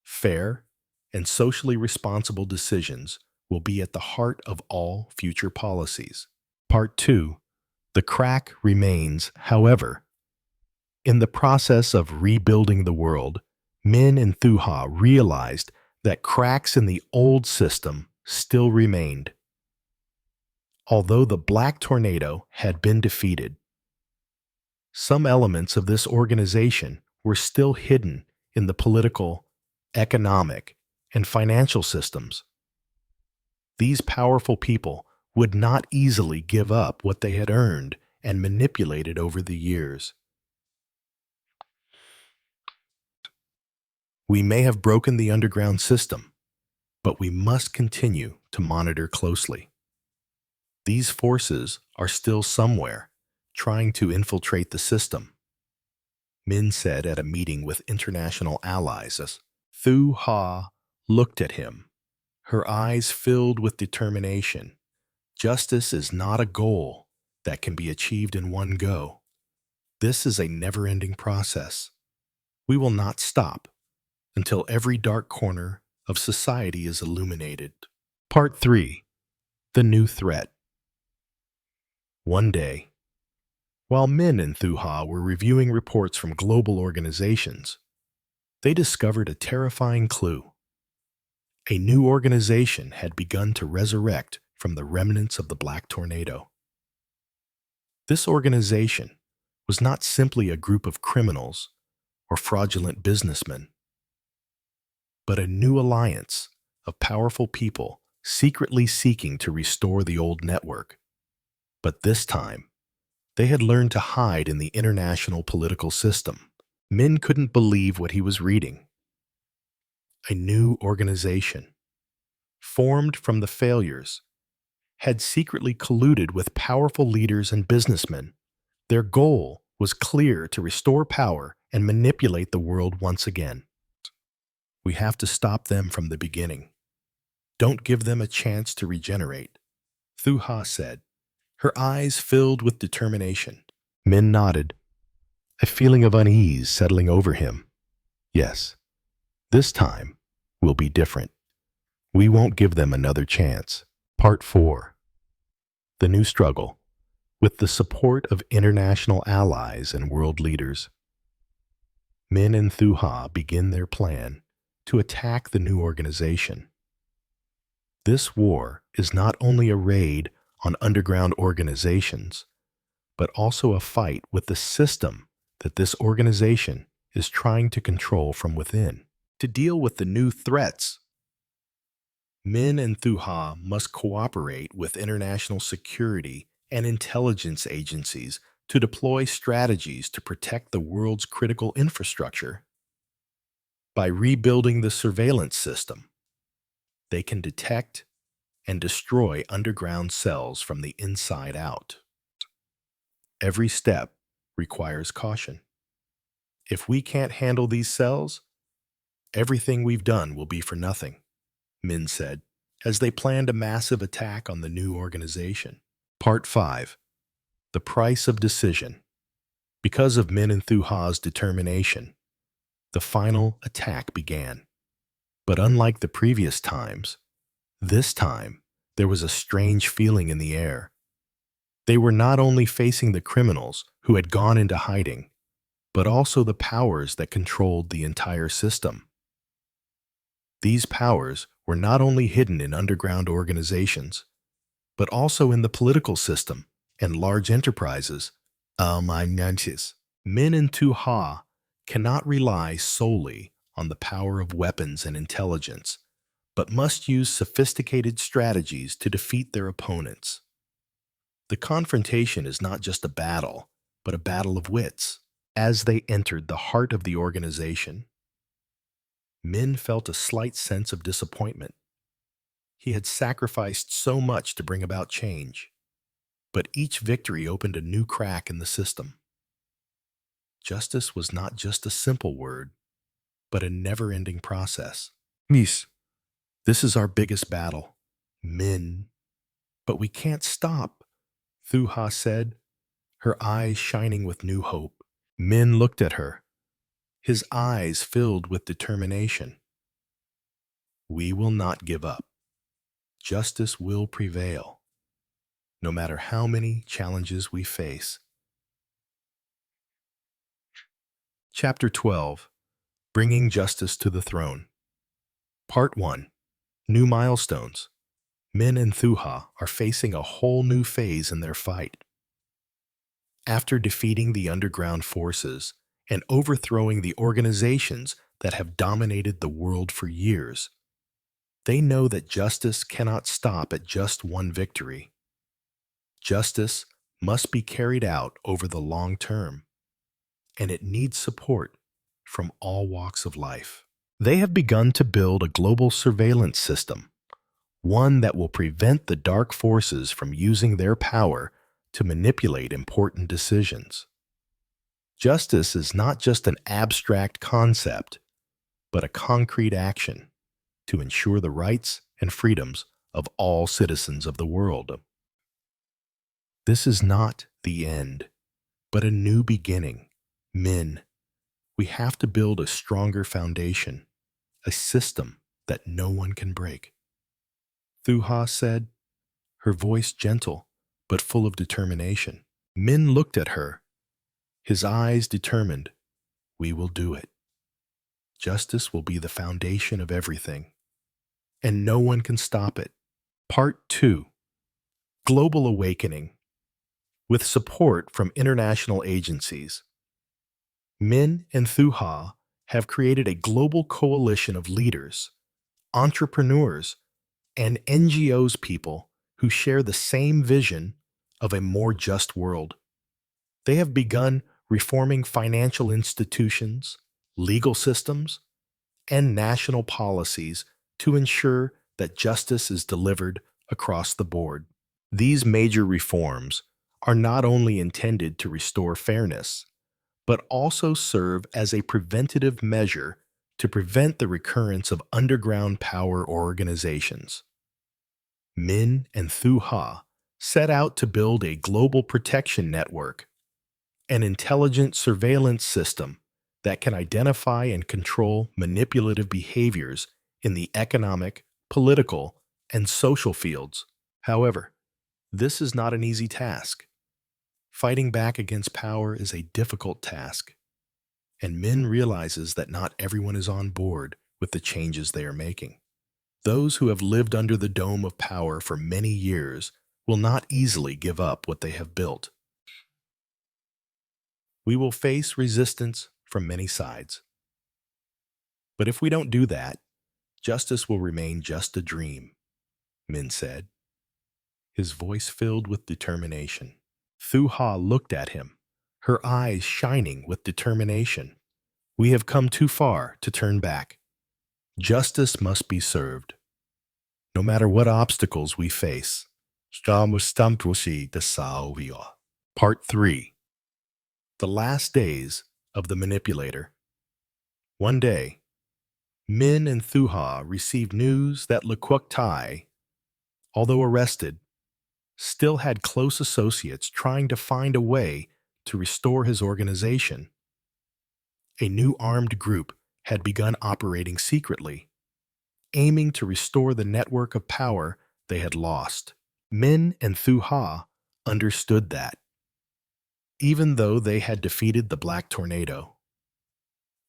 fair, and socially responsible decisions will be at the heart of all future policies. Part 2. The crack remains, however. In the process of rebuilding the world, Min and Thuha realized that cracks in the old system still remained. Although the Black Tornado had been defeated, some elements of this organization were still hidden in the political, economic, and financial systems. These powerful people would not easily give up what they had earned and manipulated over the years. We may have broken the underground system, but we must continue to monitor closely. These forces are still somewhere, trying to infiltrate the system, Min said at a meeting with international allies. Thuha looked at him, her eyes filled with determination. Justice is not a goal that can be achieved in one go. This is a never-ending process. We will not stop until every dark corner of society is illuminated. Part 3. The New Threat. One day, while Min and Thuha were reviewing reports from global organizations, they discovered a terrifying clue. A new organization had begun to resurrect from the remnants of the Black Tornado. This organization was not simply a group of criminals or fraudulent businessmen, but a new alliance of powerful people secretly seeking to restore the old network. But this time, they had learned to hide in the international political system. Min couldn't believe what he was reading. A new organization, formed from the failures, had secretly colluded with powerful leaders and businessmen. Their goal was clear: to restore power and manipulate the world once again. We have to stop them from the beginning. Don't give them a chance to regenerate, Thuha said, her eyes filled with determination. Min nodded, a feeling of unease settling over him. Yes, this time will be different. We won't give them another chance. Part 4. The New Struggle. With the support of international allies and world leaders, Min and Thuha begin their plan to attack the new organization. This war is not only a raid on underground organizations, but also a fight with the system that this organization is trying to control from within. To deal with the new threats, Min and Thuha must cooperate with international security and intelligence agencies to deploy strategies to protect the world's critical infrastructure. By rebuilding the surveillance system, they can detect and destroy underground cells from the inside out. Every step requires caution. If we can't handle these cells, everything we've done will be for nothing, Min said, as they planned a massive attack on the new organization. Part 5. The Price of Decision. Because of Min and Thu Ha's determination, the final attack began. But unlike the previous times, this time there was a strange feeling in the air. They were not only facing the criminals who had gone into hiding, but also the powers that controlled the entire system. These powers were not only hidden in underground organizations, but also in the political system and large enterprises. Min and Thu Ha cannot rely solely on the power of weapons and intelligence, but must use sophisticated strategies to defeat their opponents. The confrontation is not just a battle, but a battle of wits. As they entered the heart of the organization, Min felt a slight sense of disappointment. He had sacrificed so much to bring about change, but each victory opened a new crack in the system. Justice was not just a simple word, but a never-ending process. Miss, this is our biggest battle, Min. But we can't stop, Thu Ha said, her eyes shining with new hope. Min looked at her, his eyes filled with determination. We will not give up. Justice will prevail, no matter how many challenges we face. Chapter 12. Bringing Justice to the Throne. Part 1. New Milestones. Min and Thu Ha are facing a whole new phase in their fight. After defeating the underground forces and overthrowing the organizations that have dominated the world for years, they know that justice cannot stop at just one victory. Justice must be carried out over the long term, and it needs support from all walks of life. They have begun to build a global surveillance system, one that will prevent the dark forces from using their power to manipulate important decisions. Justice is not just an abstract concept, but a concrete action to ensure the rights and freedoms of all citizens of the world. This is not the end, but a new beginning. Min, we have to build a stronger foundation, a system that no one can break. Thu Ha said, her voice gentle but full of determination. Min looked at her, his eyes determined. We will do it. Justice will be the foundation of everything, and no one can stop it. Part 2. Global Awakening. With support from international agencies, Min and Thu Ha have created a global coalition of leaders, entrepreneurs, and NGOs people who share the same vision of a more just world. They have begun reforming financial institutions, legal systems, and national policies to ensure that justice is delivered across the board. These major reforms are not only intended to restore fairness, but also serve as a preventative measure to prevent the recurrence of underground power organizations. Min and Thu Ha set out to build a global protection network, an intelligent surveillance system that can identify and control manipulative behaviors in the economic, political, and social fields. However, this is not an easy task. Fighting back against power is a difficult task, and Min realizes that not everyone is on board with the changes they are making. Those who have lived under the dome of power for many years will not easily give up what they have built. We will face resistance from many sides. But if we don't do that, justice will remain just a dream, Min said, his voice filled with determination. Thu Ha looked at him, her eyes shining with determination. We have come too far to turn back. Justice must be served, no matter what obstacles we face. Part 3. The Last Days of the manipulator. One day, Min and Thuha received news that Lequoktai, although arrested, still had close associates trying to find a way to restore his organization. A new armed group had begun operating secretly, aiming to restore the network of power they had lost. Min and Thuha understood that, even though they had defeated the Black Tornado,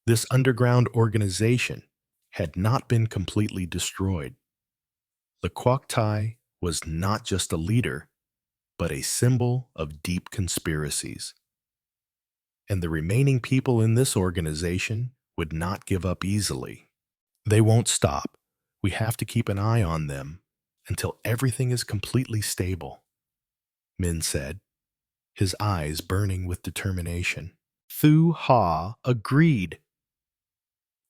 this underground organization had not been completely destroyed. Lequoktai was not just a leader, but a symbol of deep conspiracies. And the remaining people in this organization would not give up easily. They won't stop. We have to keep an eye on them until everything is completely stable, Min said, his eyes burning with determination. Thu Ha agreed.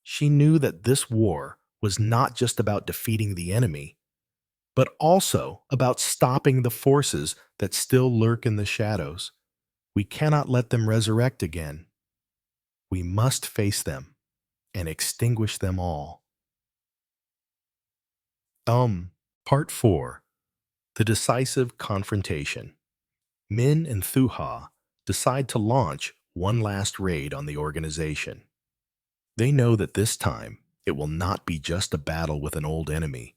She knew that this war was not just about defeating the enemy, but also about stopping the forces that still lurk in the shadows. We cannot let them resurrect again. We must face them and extinguish them all. Part 4. The Decisive Confrontation. Min and Thuha decide to launch one last raid on the organization. They know that this time it will not be just a battle with an old enemy,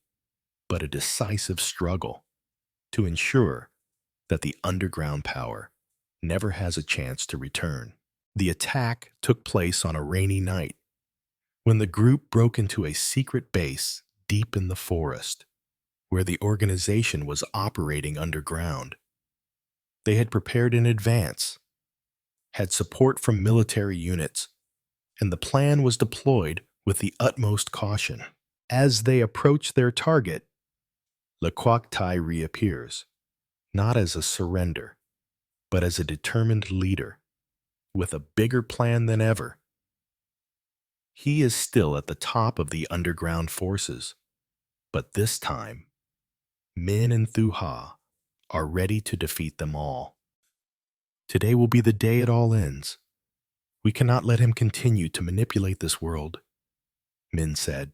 but a decisive struggle to ensure that the underground power never has a chance to return. The attack took place on a rainy night when the group broke into a secret base deep in the forest where the organization was operating underground. They had prepared in advance, had support from military units, and the plan was deployed with the utmost caution. As they approach their target, Lequoktai reappears, not as a surrender, but as a determined leader, with a bigger plan than ever. He is still at the top of the underground forces, but this time, Min and Thuha are ready to defeat them all. Today will be the day it all ends. We cannot let him continue to manipulate this world, Min said,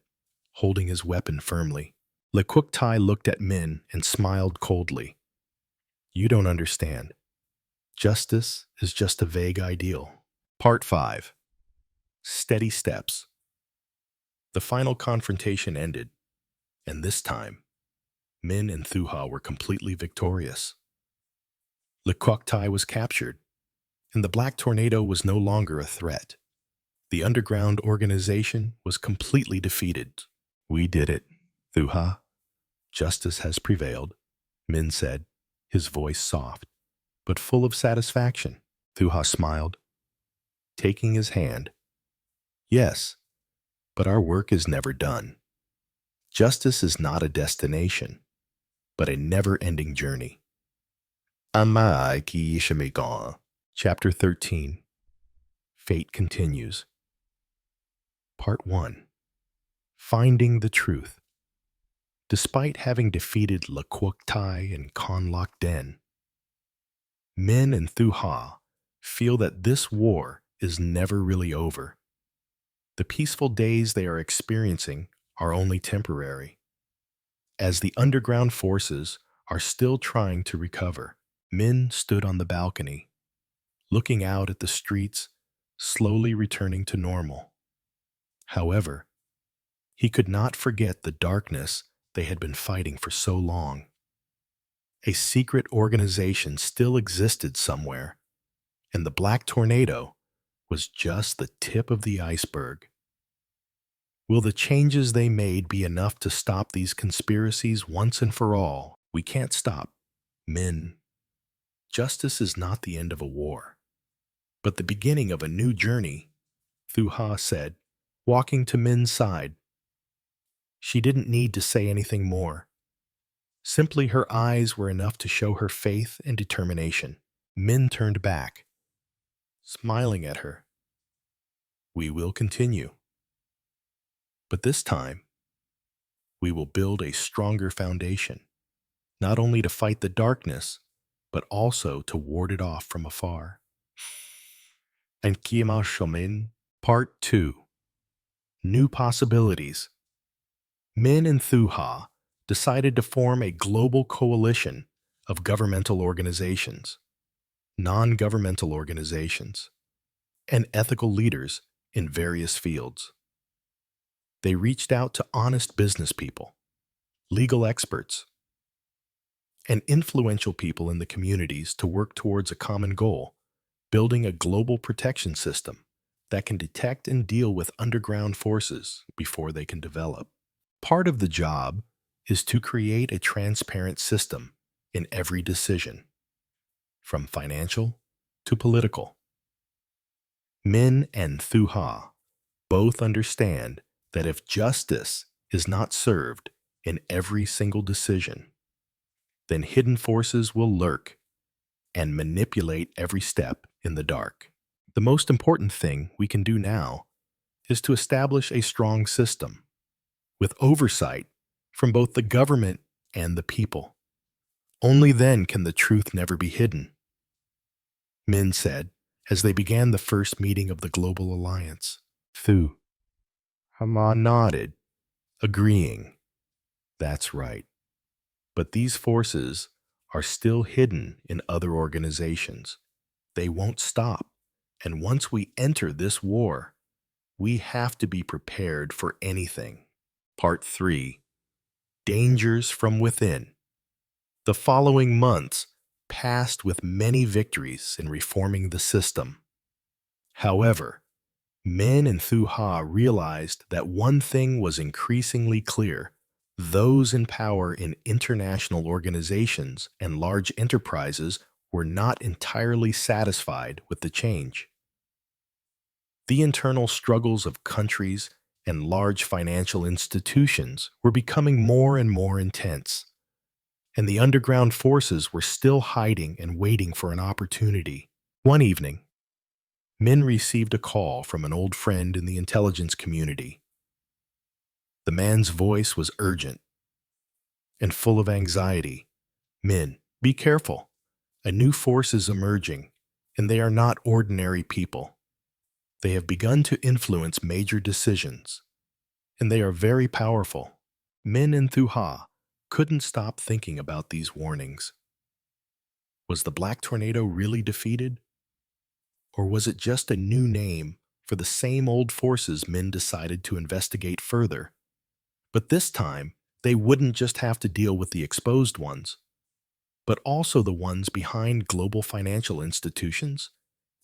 holding his weapon firmly. Lequoktai looked at Min and smiled coldly. You don't understand. Justice is just a vague ideal. Part 5. Steady Steps. The final confrontation ended, and this time, Min and Thuha were completely victorious. Lequoktai was captured, and the Black Tornado was no longer a threat. The underground organization was completely defeated. We did it, Thuha. Justice has prevailed, Min said, his voice soft, but full of satisfaction. Thuha smiled, taking his hand. Yes, but our work is never done. Justice is not a destination, but a never-ending journey. Chapter 13. Fate Continues. Part 1. Finding the Truth. Despite having defeated Lequoktai and Konlok Den, Min and Thuha feel that this war is never really over. The peaceful days they are experiencing are only temporary, as the underground forces are still trying to recover. Min stood on the balcony, looking out at the streets slowly returning to normal. However, he could not forget the darkness they had been fighting for so long. A secret organization still existed somewhere, and the Black Tornado was just the tip of the iceberg. Will the changes they made be enough to stop these conspiracies once and for all? We can't stop, Min. Justice is not the end of a war, but the beginning of a new journey, Thuha said, walking to Min's side. She didn't need to say anything more. Simply her eyes were enough to show her faith and determination. Min turned back, smiling at her. We will continue. But this time, we will build a stronger foundation, not only to fight the darkness, but also to ward it off from afar. and Kima Shomin. Part 2. New Possibilities. Min and Thuha decided to form a global coalition of governmental organizations, non-governmental organizations, and ethical leaders in various fields. They reached out to honest business people, legal experts, and influential people in the communities to work towards a common goal, building a global protection system that can detect and deal with underground forces before they can develop. Part of the job is to create a transparent system in every decision, from financial to political. Min and Thuha both understand that if justice is not served in every single decision, then hidden forces will lurk and manipulate every step in the dark. The most important thing we can do now is to establish a strong system with oversight from both the government and the people. Only then can the truth never be hidden, Min said as they began the first meeting of the Global Alliance. Thu Hama nodded, agreeing. That's right. But these forces are still hidden in other organizations. They won't stop. And once we enter this war, we have to be prepared for anything. Part 3. Dangers from Within. The following months passed with many victories in reforming the system. However, Min and Thuha realized that one thing was increasingly clear. Those in power in international organizations and large enterprises were not entirely satisfied with the change. The internal struggles of countries and large financial institutions were becoming more and more intense, and the underground forces were still hiding and waiting for an opportunity. One evening, Min received a call from an old friend in the intelligence community. The man's voice was urgent and full of anxiety. Min, be careful. A new force is emerging, and they are not ordinary people. They have begun to influence major decisions, and they are very powerful. Min and Thuha couldn't stop thinking about these warnings. Was the Black Tornado really defeated? Or was it just a new name for the same old forces Min decided to investigate further? But this time, they wouldn't just have to deal with the exposed ones, but also the ones behind global financial institutions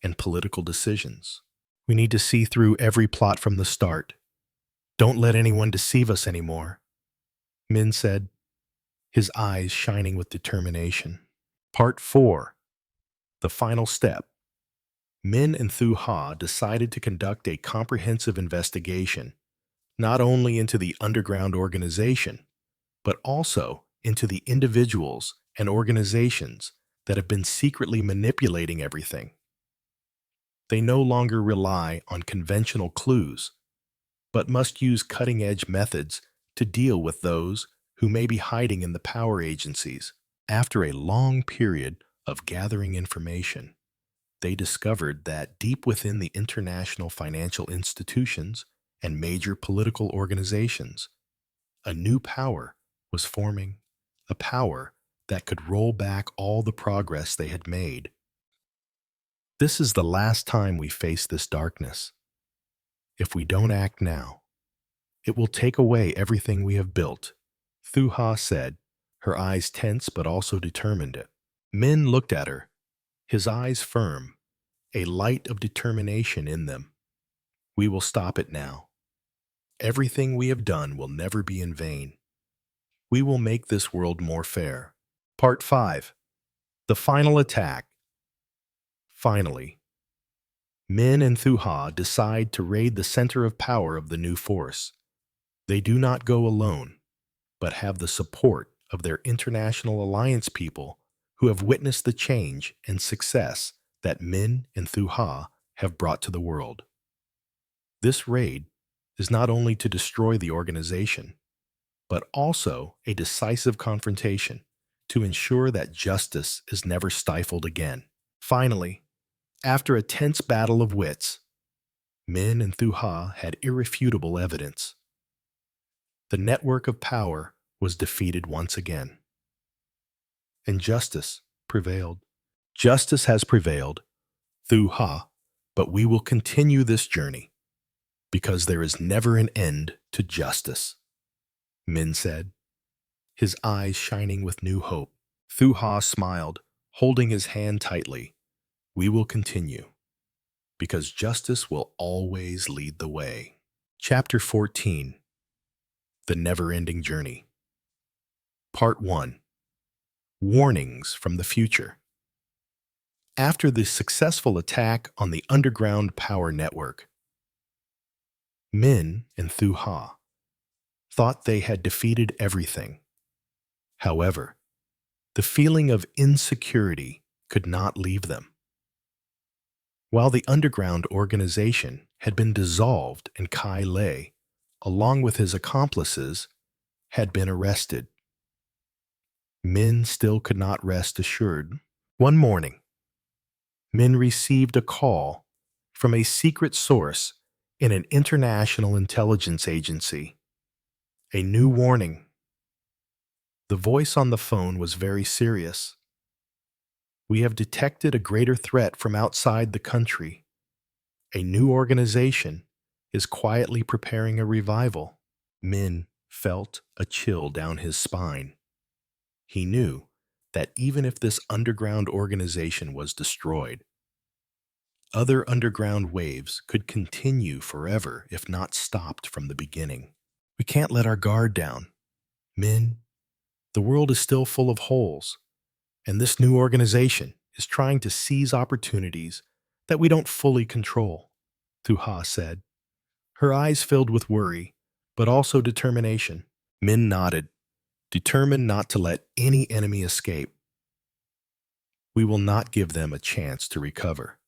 and political decisions. We need to see through every plot from the start. Don't let anyone deceive us anymore, Min said, his eyes shining with determination. Part 4. The final step. Min and Thuha decided to conduct a comprehensive investigation, not only into the underground organization, but also into the individuals and organizations that have been secretly manipulating everything. They no longer rely on conventional clues, but must use cutting-edge methods to deal with those who may be hiding in the power agencies. After a long period of gathering information, they discovered that deep within the international financial institutions and major political organizations, a new power was forming, a power that could roll back all the progress they had made. This is the last time we face this darkness. If we don't act now, it will take away everything we have built, Thuha said, her eyes tense but also determined. Min looked at her, his eyes firm, a light of determination in them. We will stop it now. Everything we have done will never be in vain. We will make this world more fair. Part 5. The final attack. Finally, Min and Thuha decide to raid the center of power of the new force. They do not go alone, but have the support of their international alliance people who have witnessed the change and success that Min and Thuha have brought to the world. This raid is not only to destroy the organization, but also a decisive confrontation to ensure that justice is never stifled again. Finally, After a tense battle of wits, Min and Thu Ha had irrefutable evidence. The network of power was defeated once again, and justice prevailed. Justice has prevailed, Thu Ha, but we will continue this journey because there is never an end to justice, Min said, his eyes shining with new hope. Thu Ha smiled, holding his hand tightly. We will continue because justice will always lead the way. Chapter 14. The Never-Ending Journey. Part 1. Warnings from the Future. After the successful attack on the underground power network, Min and Thu Ha thought they had defeated everything. However, the feeling of insecurity could not leave them. While the underground organization had been dissolved and Kai Lei, along with his accomplices, had been arrested, Min still could not rest assured. One morning, Min received a call from a secret source in an international intelligence agency. A new warning. The voice on the phone was very serious. We have detected a greater threat from outside the country. A new organization is quietly preparing a revival. Min felt a chill down his spine. He knew that even if this underground organization was destroyed, other underground waves could continue forever if not stopped from the beginning. We can't let our guard down. Min, the world is still full of holes, and this new organization is trying to seize opportunities that we don't fully control, Thu Ha said, her eyes filled with worry, but also determination. Min nodded, determined not to let any enemy escape. We will not give them a chance to recover.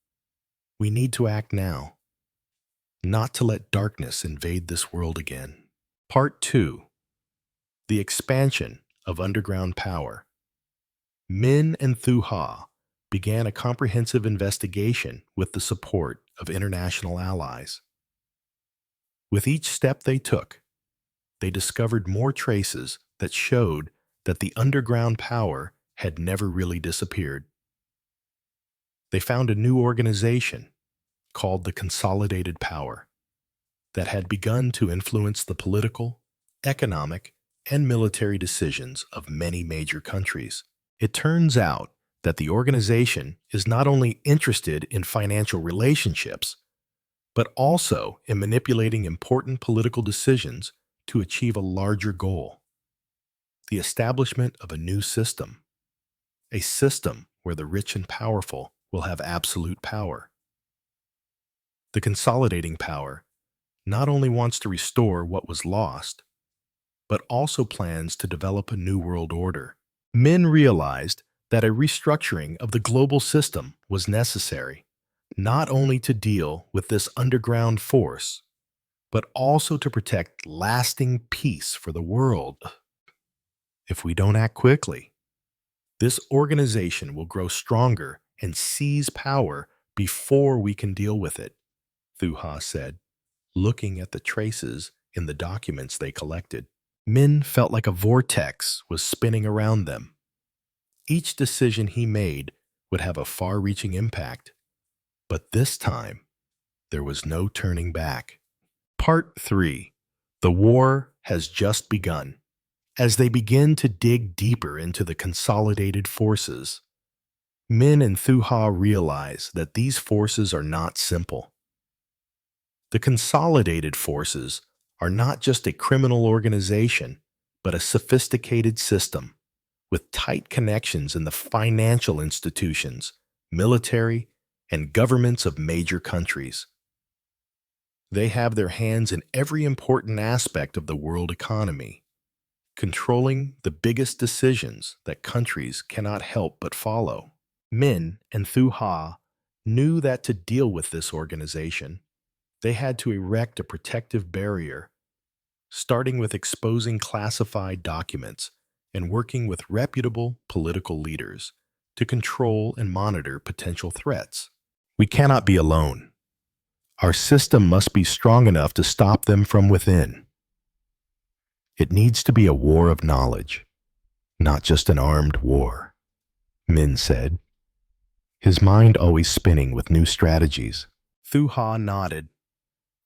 We need to act now, not to let darkness invade this world again. Part 2. The Expansion of Underground Power. Min and Thu Ha began a comprehensive investigation with the support of international allies. With each step they took, they discovered more traces that showed that the underground power had never really disappeared. They found a new organization called the Consolidated Power that had begun to influence the political, economic, and military decisions of many major countries. It turns out that the organization is not only interested in financial relationships, but also in manipulating important political decisions to achieve a larger goal: the establishment of a new system, a system where the rich and powerful will have absolute power. The consolidating power not only wants to restore what was lost, but also plans to develop a new world order. Min realized that a restructuring of the global system was necessary, not only to deal with this underground force, but also to protect lasting peace for the world. If we don't act quickly, this organization will grow stronger and seize power before we can deal with it, Thu Ha said, looking at the traces in the documents they collected. Min felt like a vortex was spinning around them. Each decision he made would have a far-reaching impact, but this time, there was no turning back. Part 3. The war has just begun. As they begin to dig deeper into the consolidated forces, Min and Thu Ha realize that these forces are not simple. The consolidated forces are not just a criminal organization, but a sophisticated system with tight connections in the financial institutions, military, and governments of major countries. They have their hands in every important aspect of the world economy, controlling the biggest decisions that countries cannot help but follow. Min and Thu Ha knew that to deal with this organization, they had to erect a protective barrier, starting with exposing classified documents and working with reputable political leaders to control and monitor potential threats. We cannot be alone. Our system must be strong enough to stop them from within. It needs to be a war of knowledge, not just an armed war, Min said, his mind always spinning with new strategies. Thu-Ha nodded,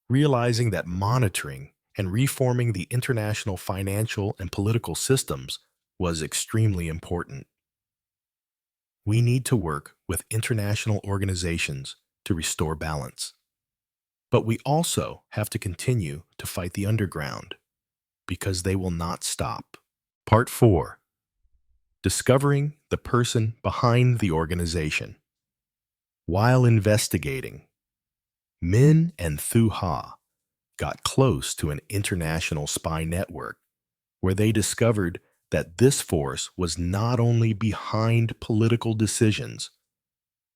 realizing that monitoring and reforming the international financial and political systems was extremely important. We need to work with international organizations to restore balance. But we also have to continue to fight the underground, because they will not stop. Part 4. Discovering the person behind the organization. While investigating, Min and Thu-Ha got close to an international spy network where they discovered that this force was not only behind political decisions,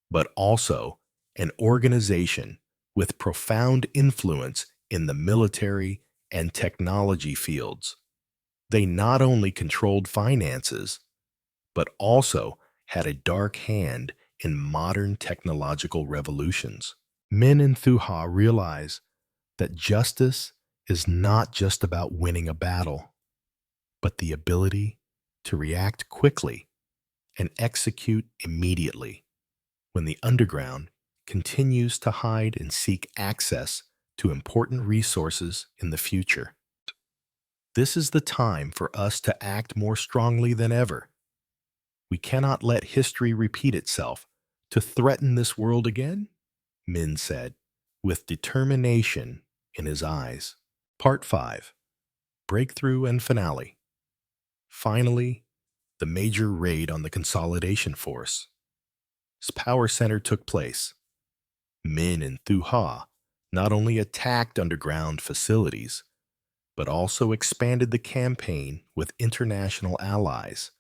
but also an organization with profound influence in the military and technology fields. They not only controlled finances, but also had a dark hand in modern technological revolutions. Min and Thu-Ha realize that justice is not just about winning a battle, but the ability to react quickly and execute immediately when the underground continues to hide and seek access to important resources in the future. This is the time for us to act more strongly than ever. We cannot let history repeat itself to threaten this world again, Min said, with determination in his eyes. Part 5. Breakthrough and Finale. Finally, the major raid on the Consolidation Force's power center took place. Min and Thu-Ha not only attacked underground facilities, but also expanded the campaign with international allies,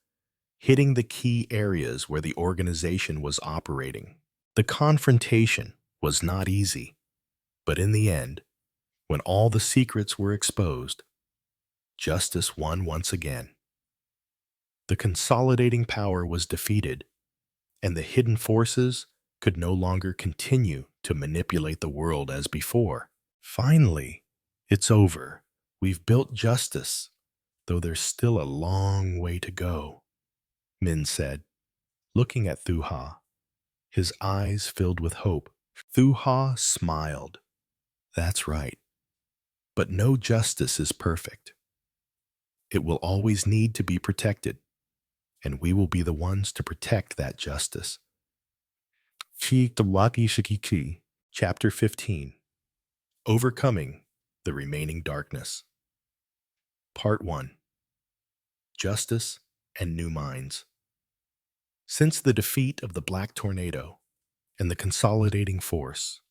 hitting the key areas where the organization was operating. The confrontation was not easy, but in the end, when all the secrets were exposed, justice won once again. The consolidating power was defeated, and the hidden forces could no longer continue to manipulate the world as before. Finally, it's over. We've built justice, though there's still a long way to go, Min said, looking at Thu-Ha, his eyes filled with hope. Thu-Ha smiled. That's right. But no justice is perfect. It will always need to be protected, and we will be the ones to protect that justice. Chapter 15. Overcoming the Remaining Darkness. Part 1. Justice and New Minds. Since the defeat of the Black Tornado and the Consolidating Force,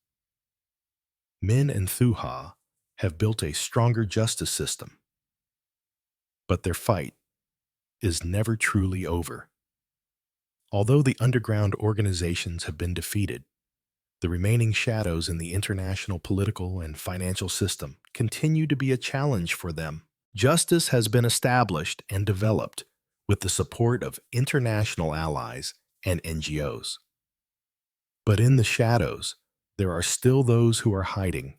Min and Thu-Ha have built a stronger justice system. But their fight is never truly over. Although the underground organizations have been defeated, the remaining shadows in the international political and financial system continue to be a challenge for them. Justice has been established and developed with the support of international allies and NGOs. But in the shadows, there are still those who are hiding,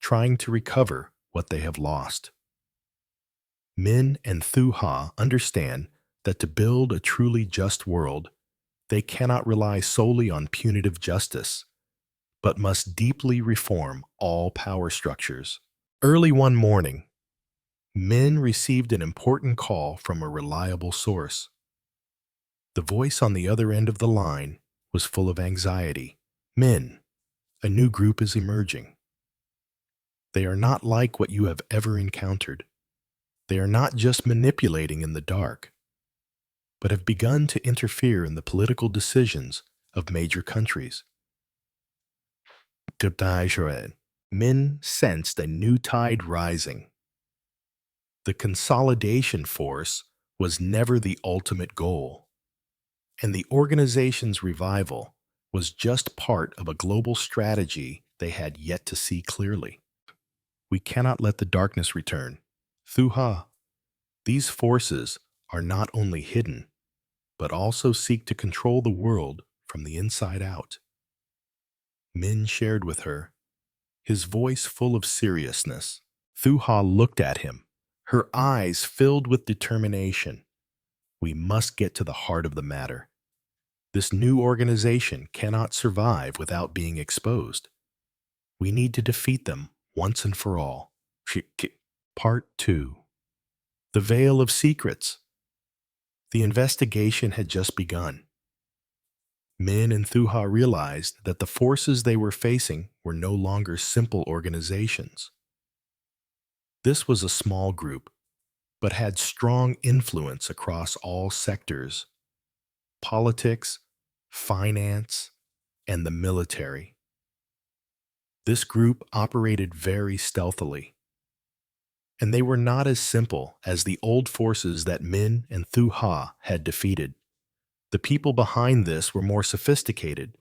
trying to recover what they have lost. Min and Thu-Ha understand that to build a truly just world, they cannot rely solely on punitive justice, but must deeply reform all power structures. Early one morning, Min received an important call from a reliable source. The voice on the other end of the line was full of anxiety. Min, a new group is emerging. They are not like what you have ever encountered. They are not just manipulating in the dark, but have begun to interfere in the political decisions of major countries. Min sensed a new tide rising. The consolidation force was never the ultimate goal, and the organization's revival was just part of a global strategy they had yet to see clearly. We cannot let the darkness return. Thu-Ha, these forces are not only hidden, but also seek to control the world from the inside out. Min shared with her, his voice full of seriousness. Thu-ha looked at him, her eyes filled with determination. We must get to the heart of the matter. This new organization cannot survive without being exposed. We need to defeat them once and for all. Part 2. The Veil of Secrets. The investigation had just begun. Min and Thu-ha realized that the forces they were facing were no longer simple organizations. This was a small group, but had strong influence across all sectors: politics, finance, and the military. This group operated very stealthily, and they were not as simple as the old forces that Min and Thu-ha had defeated. The people behind this were more sophisticated.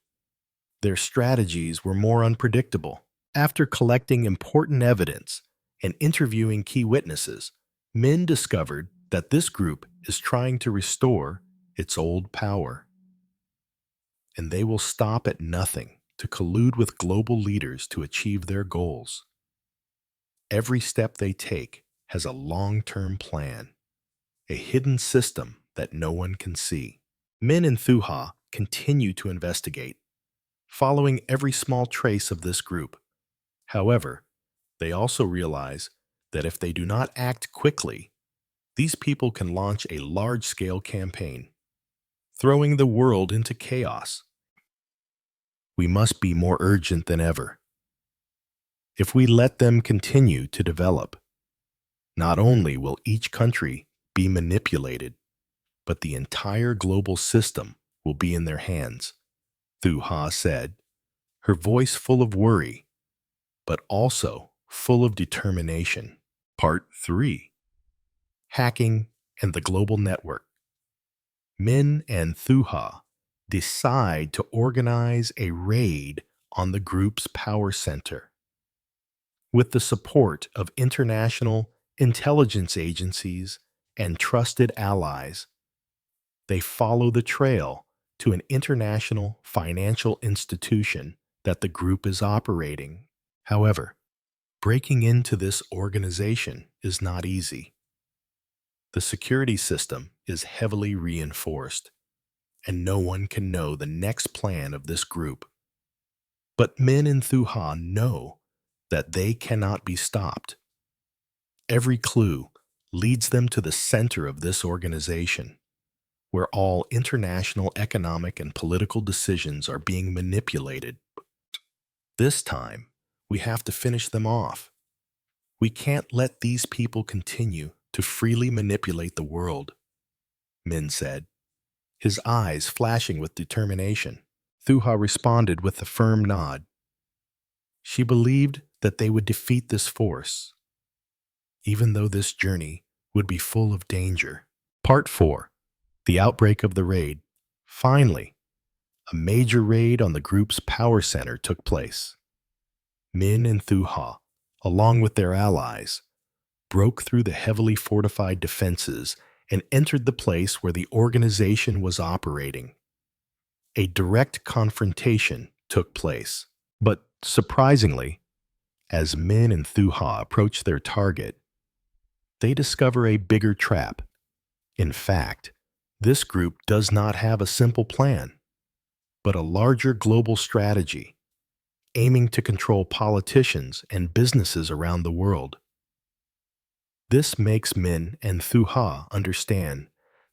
Their strategies were more unpredictable. After collecting important evidence and interviewing key witnesses, Min discovered that this group is trying to restore its old power. And they will stop at nothing to collude with global leaders to achieve their goals. Every step they take has a long-term plan, a hidden system that no one can see. Min and Thu-ha continue to investigate, following every small trace of this group. However, they also realize that if they do not act quickly, these people can launch a large-scale campaign, throwing the world into chaos. We must be more urgent than ever. If we let them continue to develop, not only will each country be manipulated, but the entire global system will be in their hands, Thu-ha said, her voice full of worry, but also full of determination. Part 3. Hacking and the Global Network. Min and Thu-ha decide to organize a raid on the group's power center. With the support of international intelligence agencies and trusted allies, they follow the trail to an international financial institution that the group is operating. However, breaking into this organization is not easy. The security system is heavily reinforced, and no one can know the next plan of this group. But Min and Thu-ha know that they cannot be stopped. Every clue leads them to the center of this organization, where all international economic and political decisions are being manipulated. This time, we have to finish them off. We can't let these people continue to freely manipulate the world, Min said, his eyes flashing with determination. Thu-ha responded with a firm nod. She believed that they would defeat this force, even though this journey would be full of danger. Part 4. The outbreak of the raid. Finally, a major raid on the group's power center took place. Min and Thu-ha, along with their allies, broke through the heavily fortified defenses and entered the place where the organization was operating. A direct confrontation took place, but surprisingly, as Min and Thu-ha approach their target, they discover a bigger trap. In fact, this group does not have a simple plan, but a larger global strategy, aiming to control politicians and businesses around the world. This makes Min and Thu-ha understand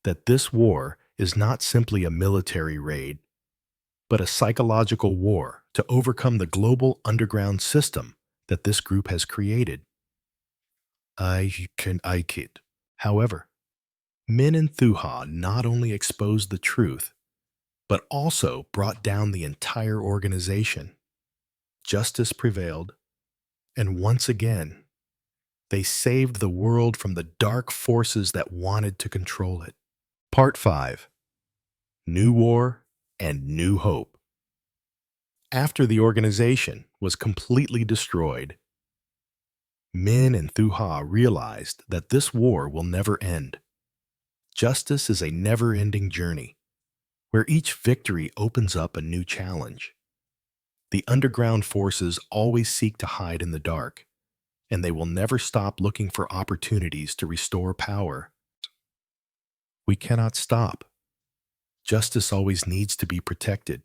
that this war is not simply a military raid, but a psychological war to overcome the global underground system that this group has created. I kid. However, Min and Thu-ha not only exposed the truth, but also brought down the entire organization. Justice prevailed, and once again, they saved the world from the dark forces that wanted to control it. Part 5. New War and New Hope. After the organization was completely destroyed, Min and Thu-ha realized that this war will never end. Justice is a never-ending journey, where each victory opens up a new challenge. The underground forces always seek to hide in the dark, and they will never stop looking for opportunities to restore power. We cannot stop. Justice always needs to be protected,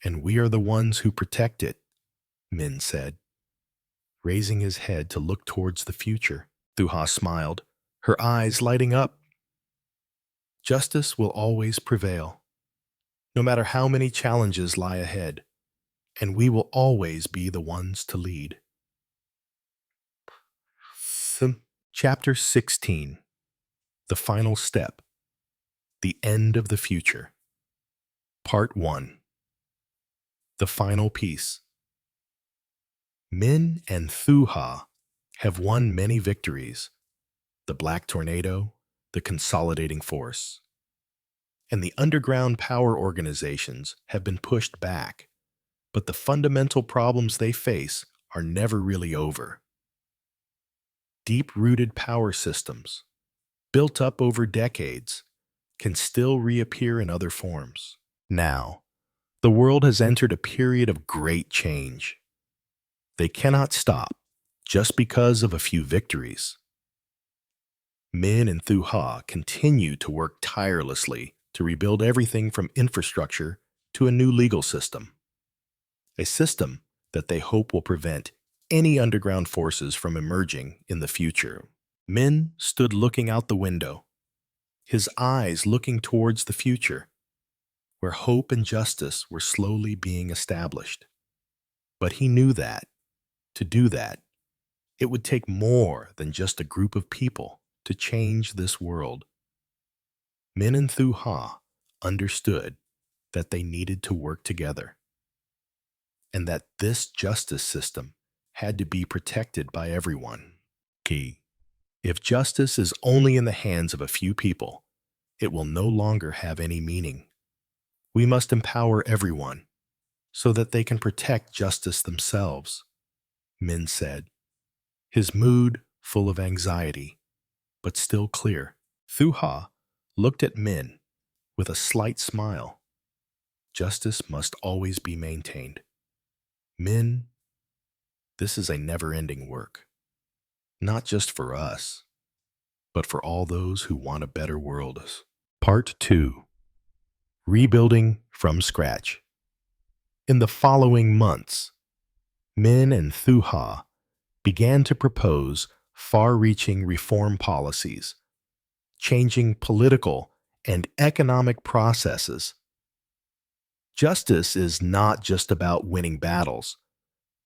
and we are the ones who protect it, Min said, raising his head to look towards the future. Thuha smiled, her eyes lighting up. Justice will always prevail, no matter how many challenges lie ahead, and we will always be the ones to lead. Chapter 16. The Final Step. The End of the Future. Part 1. The Final Piece. Min and Thuha have won many victories: the Black Tornado, the Consolidating Force, and the underground power organizations have been pushed back, but the fundamental problems they face are never really over. Deep-rooted power systems, built up over decades, can still reappear in other forms. Now, the world has entered a period of great change. They cannot stop just because of a few victories. Min and Thuha continue to work tirelessly to rebuild everything from infrastructure to a new legal system. A system that they hope will prevent any underground forces from emerging in the future. Min stood looking out the window, his eyes looking towards the future, where hope and justice were slowly being established. But he knew that, to do that, it would take more than just a group of people to change this world. Min and Thuha understood that they needed to work together, and that this justice system had to be protected by everyone. Key. If justice is only in the hands of a few people, it will no longer have any meaning. We must empower everyone so that they can protect justice themselves, Min said, his mood full of anxiety, but still clear. Thuha looked at Min with a slight smile. Justice must always be maintained. Min, this is a never-ending work, not just for us, but for all those who want a better world. Part 2. Rebuilding from scratch. In the following months, Min and Thuha began to propose far-reaching reform policies, changing political and economic processes. Justice is not just about winning battles,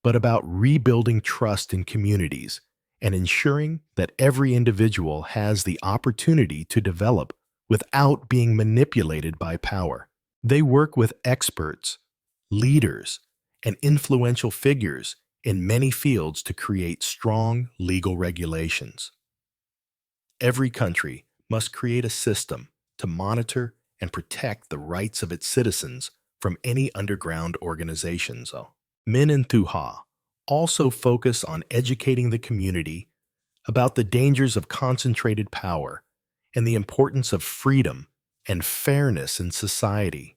but about rebuilding trust in communities and ensuring that every individual has the opportunity to develop without being manipulated by power. They work with experts, leaders, and influential figures in many fields to create strong legal regulations. Every country must create a system to monitor and protect the rights of its citizens from any underground organizations. Min and Thuha also focus on educating the community about the dangers of concentrated power and the importance of freedom and fairness in society.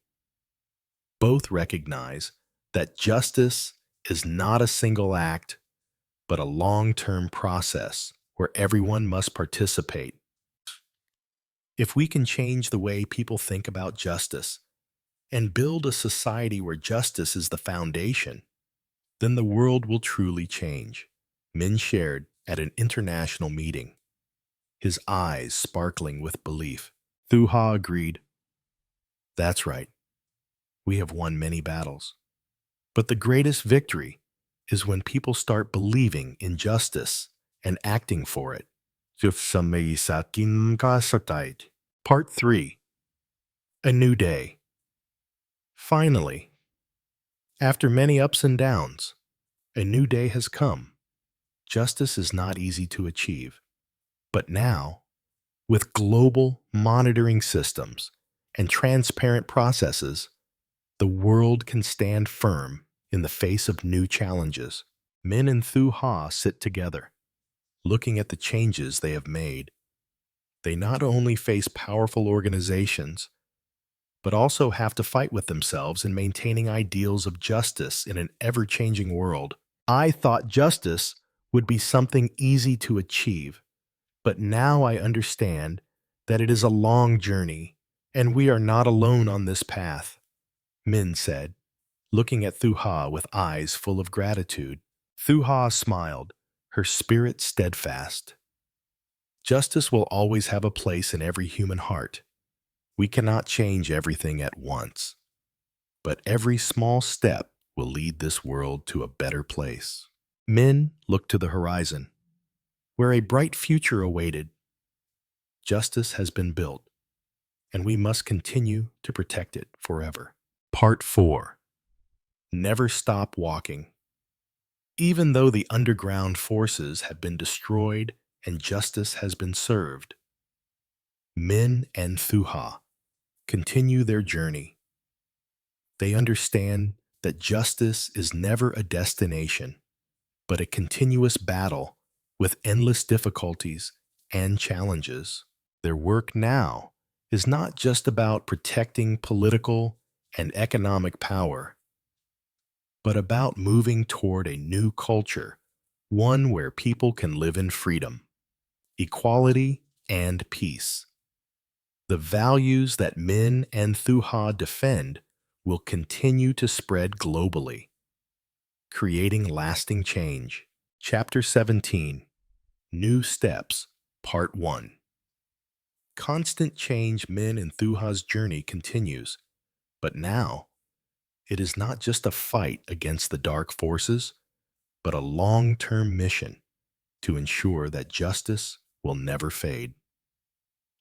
Both recognize that justice is not a single act, but a long-term process where everyone must participate. If we can change the way people think about justice and build a society where justice is the foundation, then the world will truly change, Min shared at an international meeting, his eyes sparkling with belief. Thuha agreed. That's right. We have won many battles. But the greatest victory is when people start believing in justice and acting for it. Part 3. A New Day. Finally, after many ups and downs, a new day has come. Justice is not easy to achieve, but now, with global monitoring systems and transparent processes, the world can stand firm in the face of new challenges. Min and Thuha sit together, looking at the changes they have made. They not only face powerful organizations, but also have to fight with themselves in maintaining ideals of justice in an ever-changing world. I thought justice would be something easy to achieve, but now I understand that it is a long journey, and we are not alone on this path, Min said, looking at Thu-ha with eyes full of gratitude. Thu-ha smiled, her spirit steadfast. Justice will always have a place in every human heart. We cannot change everything at once, but every small step will lead this world to a better place. Min looked to the horizon, where a bright future awaited. Justice has been built, and we must continue to protect it forever. Part 4. Never stop walking. Even though the underground forces have been destroyed and justice has been served, Min and Thu-ha continue their journey. They understand that justice is never a destination, but a continuous battle with endless difficulties and challenges. Their work now is not just about protecting political and economic power, but about moving toward a new culture, one where people can live in freedom, equality, and peace. The values that Min and Thu-ha defend will continue to spread globally, creating lasting change. Chapter 17. New Steps, Part 1. Constant change. Min and Thu-ha's journey continues, but now it is not just a fight against the dark forces, but a long-term mission to ensure that justice will never fade.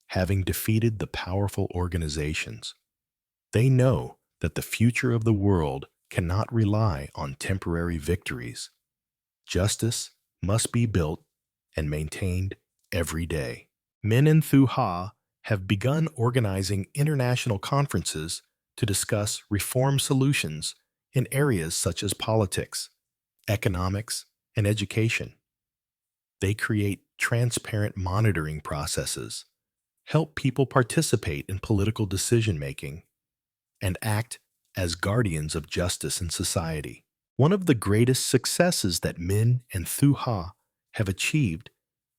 Having defeated the powerful organizations, they know that the future of the world cannot rely on temporary victories. Justice must be built and maintained every day. Min and Thu-ha have begun organizing international conferences to discuss reform solutions in areas such as politics, economics, and education. They create transparent monitoring processes, help people participate in political decision-making, and act as guardians of justice in society. One of the greatest successes that Min and Thu-ha have achieved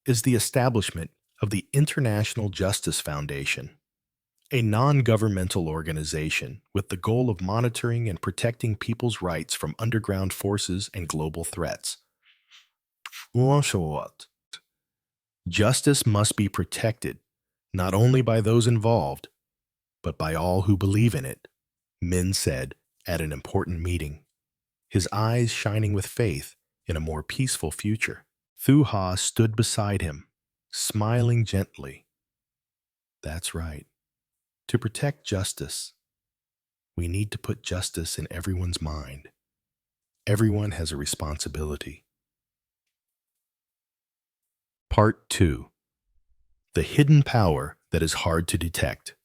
is the establishment of the International Justice Foundation, a non-governmental organization with the goal of monitoring and protecting people's rights from underground forces and global threats. Justice must be protected not only by those involved, but by all who believe in it, Min said at an important meeting, his eyes shining with faith in a more peaceful future. Thu-ha stood beside him, smiling gently. That's right. To protect justice, we need to put justice in everyone's mind. Everyone has a responsibility. Part 2. The hidden power that is hard to detect.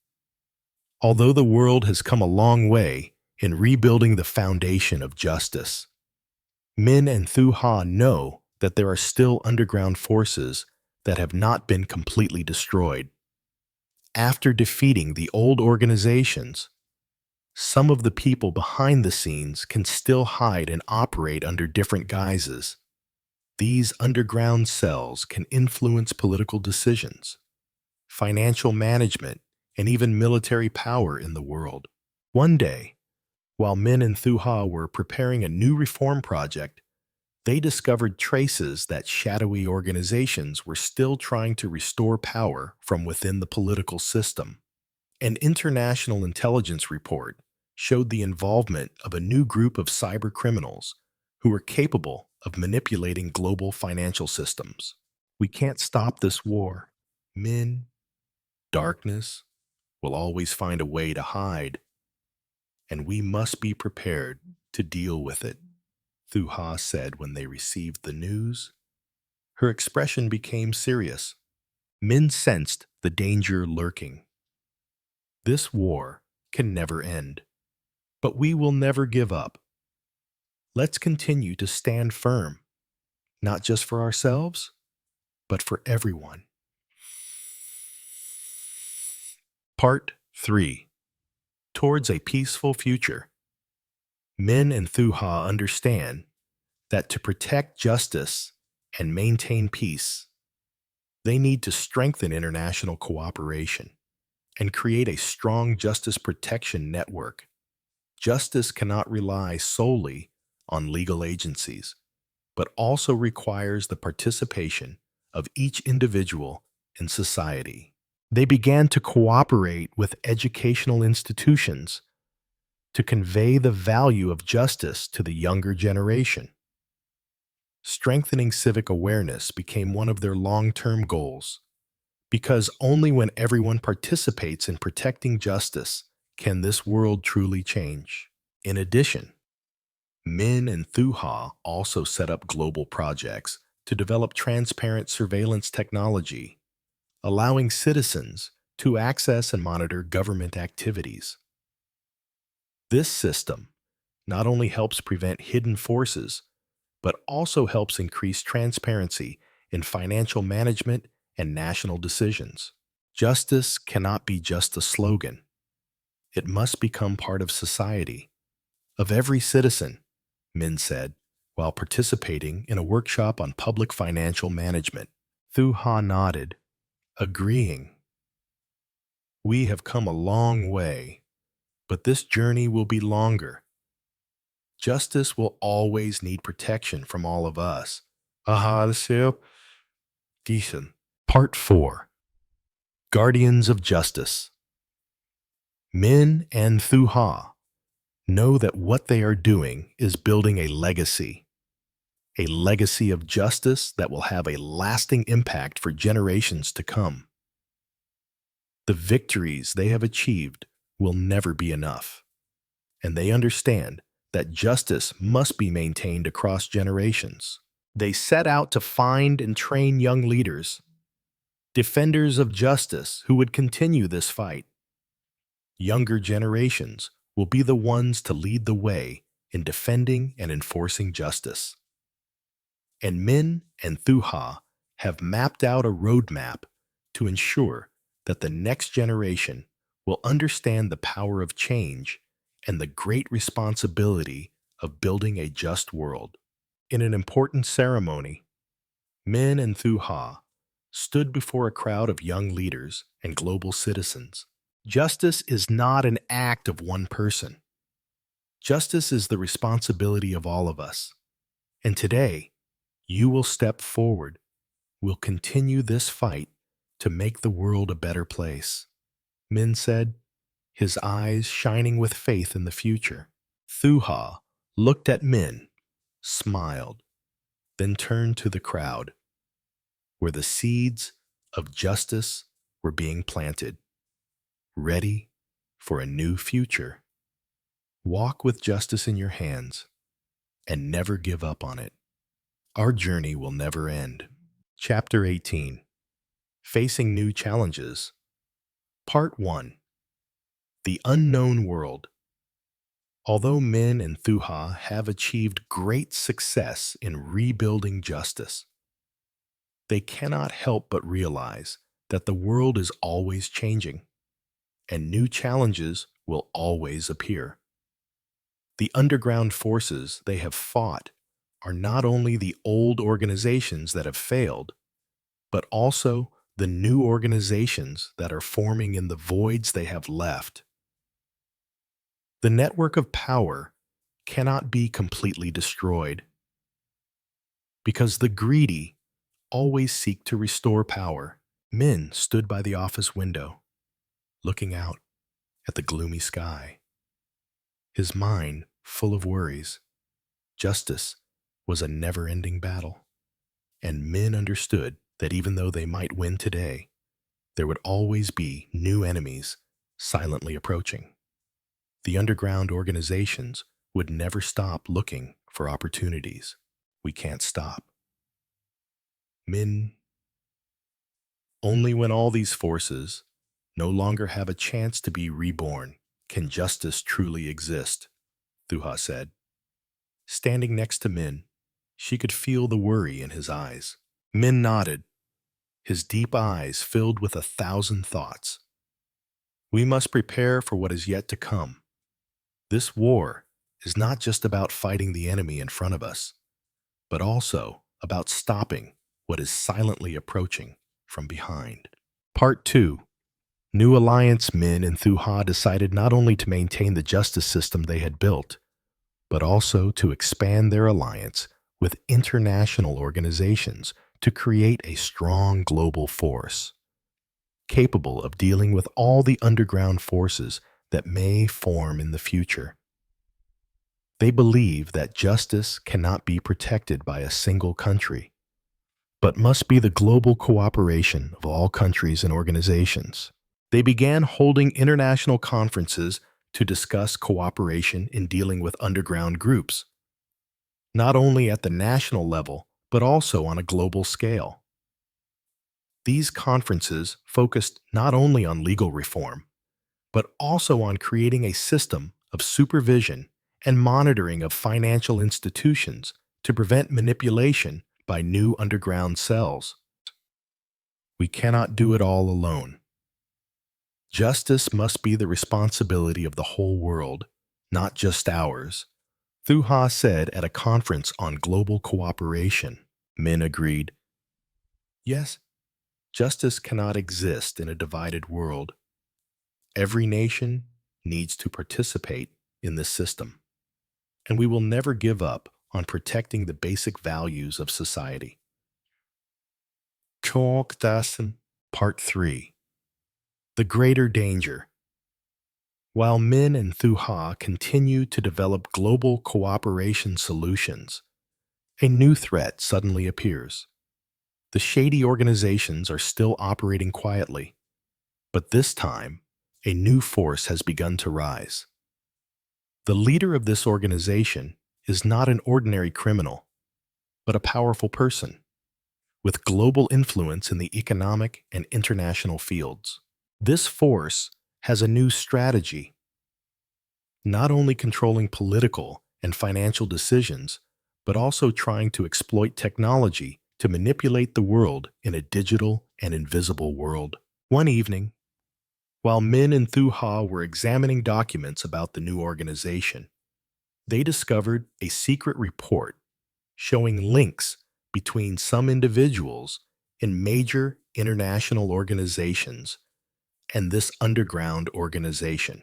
Although the world has come a long way in rebuilding the foundation of justice, Min and Thu-ha know that there are still underground forces that have not been completely destroyed. After defeating the old organizations, some of the people behind the scenes can still hide and operate under different guises. These underground cells can influence political decisions, financial management, and even military power in the world. One day, while Min and Thu-ha were preparing a new reform project, they discovered traces that shadowy organizations were still trying to restore power from within the political system. An international intelligence report showed the involvement of a new group of cyber criminals who were capable of manipulating global financial systems. We can't stop this war. Min, darkness will always find a way to hide, and we must be prepared to deal with it, Thu-ha said when they received the news. Her expression became serious. Min sensed the danger lurking. This war can never end, but we will never give up. Let's continue to stand firm, not just for ourselves, but for everyone. Part 3. towards a peaceful future. Min and Thuha understand that to protect justice and maintain peace, they need to strengthen international cooperation and create a strong justice protection network. Justice cannot rely solely on legal agencies, but also requires the participation of each individual in society. They began to cooperate with educational institutions to convey the value of justice to the younger generation. Strengthening civic awareness became one of their long-term goals, because only when everyone participates in protecting justice can this world truly change. In addition, Min and Thuha also set up global projects to develop transparent surveillance technology, allowing citizens to access and monitor government activities. This system not only helps prevent hidden forces, but also helps increase transparency in financial management and national decisions. Justice cannot be just a slogan. It must become part of society, of every citizen, Min said, while participating in a workshop on public financial management. Thuha nodded, agreeing. We have come a long way, but this journey will be longer. Justice will always need protection from all of us. Decent. Part 4. Guardians of Justice. Min and Thuha know that what they are doing is building a legacy of justice that will have a lasting impact for generations to come. The victories they have achieved will never be enough, and they understand that justice must be maintained across generations. They set out to find and train young leaders, defenders of justice who would continue this fight. Younger generations will be the ones to lead the way in defending and enforcing justice. And Min and Thuha have mapped out a roadmap to ensure that the next generation will understand the power of change and the great responsibility of building a just world. In an important ceremony, Min and Thuha stood before a crowd of young leaders and global citizens. Justice is not an act of one person. Justice is the responsibility of all of us. And today, you will step forward, will continue this fight to make the world a better place. Min said, his eyes shining with faith in the future. Thuha looked at Min, smiled, then turned to the crowd, where the seeds of justice were being planted, ready for a new future. Walk with justice in your hands and never give up on it. Our journey will never end. Chapter 18. Facing New Challenges. Part 1. The Unknown World. Although Min and Thuha have achieved great success in rebuilding justice, they cannot help but realize that the world is always changing, and new challenges will always appear. The underground forces they have fought are not only the old organizations that have failed, but also the new organizations that are forming in the voids they have left. The network of power cannot be completely destroyed, because the greedy always seek to restore power. Min stood by the office window, looking out at the gloomy sky, his mind full of worries. Justice was a never-ending battle, and Min understood that even though they might win today, there would always be new enemies silently approaching. The underground organizations would never stop looking for opportunities. We can't stop. Min, only when all these forces no longer have a chance to be reborn can justice truly exist, Thuha said. Standing next to Min, she could feel the worry in his eyes. Min nodded, his deep eyes filled with 1,000 thoughts. We must prepare for what is yet to come. This war is not just about fighting the enemy in front of us, but also about stopping what is silently approaching from behind. Part 2. New Alliance Min and Thu Ha decided not only to maintain the justice system they had built, but also to expand their alliance with international organizations to create a strong global force, capable of dealing with all the underground forces that may form in the future. They believe that justice cannot be protected by a single country, but must be the global cooperation of all countries and organizations. They began holding international conferences to discuss cooperation in dealing with underground groups, not only at the national level, but also on a global scale. These conferences focused not only on legal reform, but also on creating a system of supervision and monitoring of financial institutions to prevent manipulation by new underground cells. We cannot do it all alone. Justice must be the responsibility of the whole world, not just ours, Thu Ha said at a conference on global cooperation. Min agreed. Yes, justice cannot exist in a divided world. Every nation needs to participate in this system, and we will never give up on protecting the basic values of society. Part 3. The Greater Danger. While Min and Thu Ha continue to develop global cooperation solutions, a new threat suddenly appears. The shady organizations are still operating quietly, but this time, a new force has begun to rise. The leader of this organization is not an ordinary criminal, but a powerful person with global influence in the economic and international fields. This force has a new strategy, not only controlling political and financial decisions, but also trying to exploit technology to manipulate the world in a digital and invisible world. One evening, while Min and Thu Ha were examining documents about the new organization, they discovered a secret report showing links between some individuals in major international organizations and this underground organization.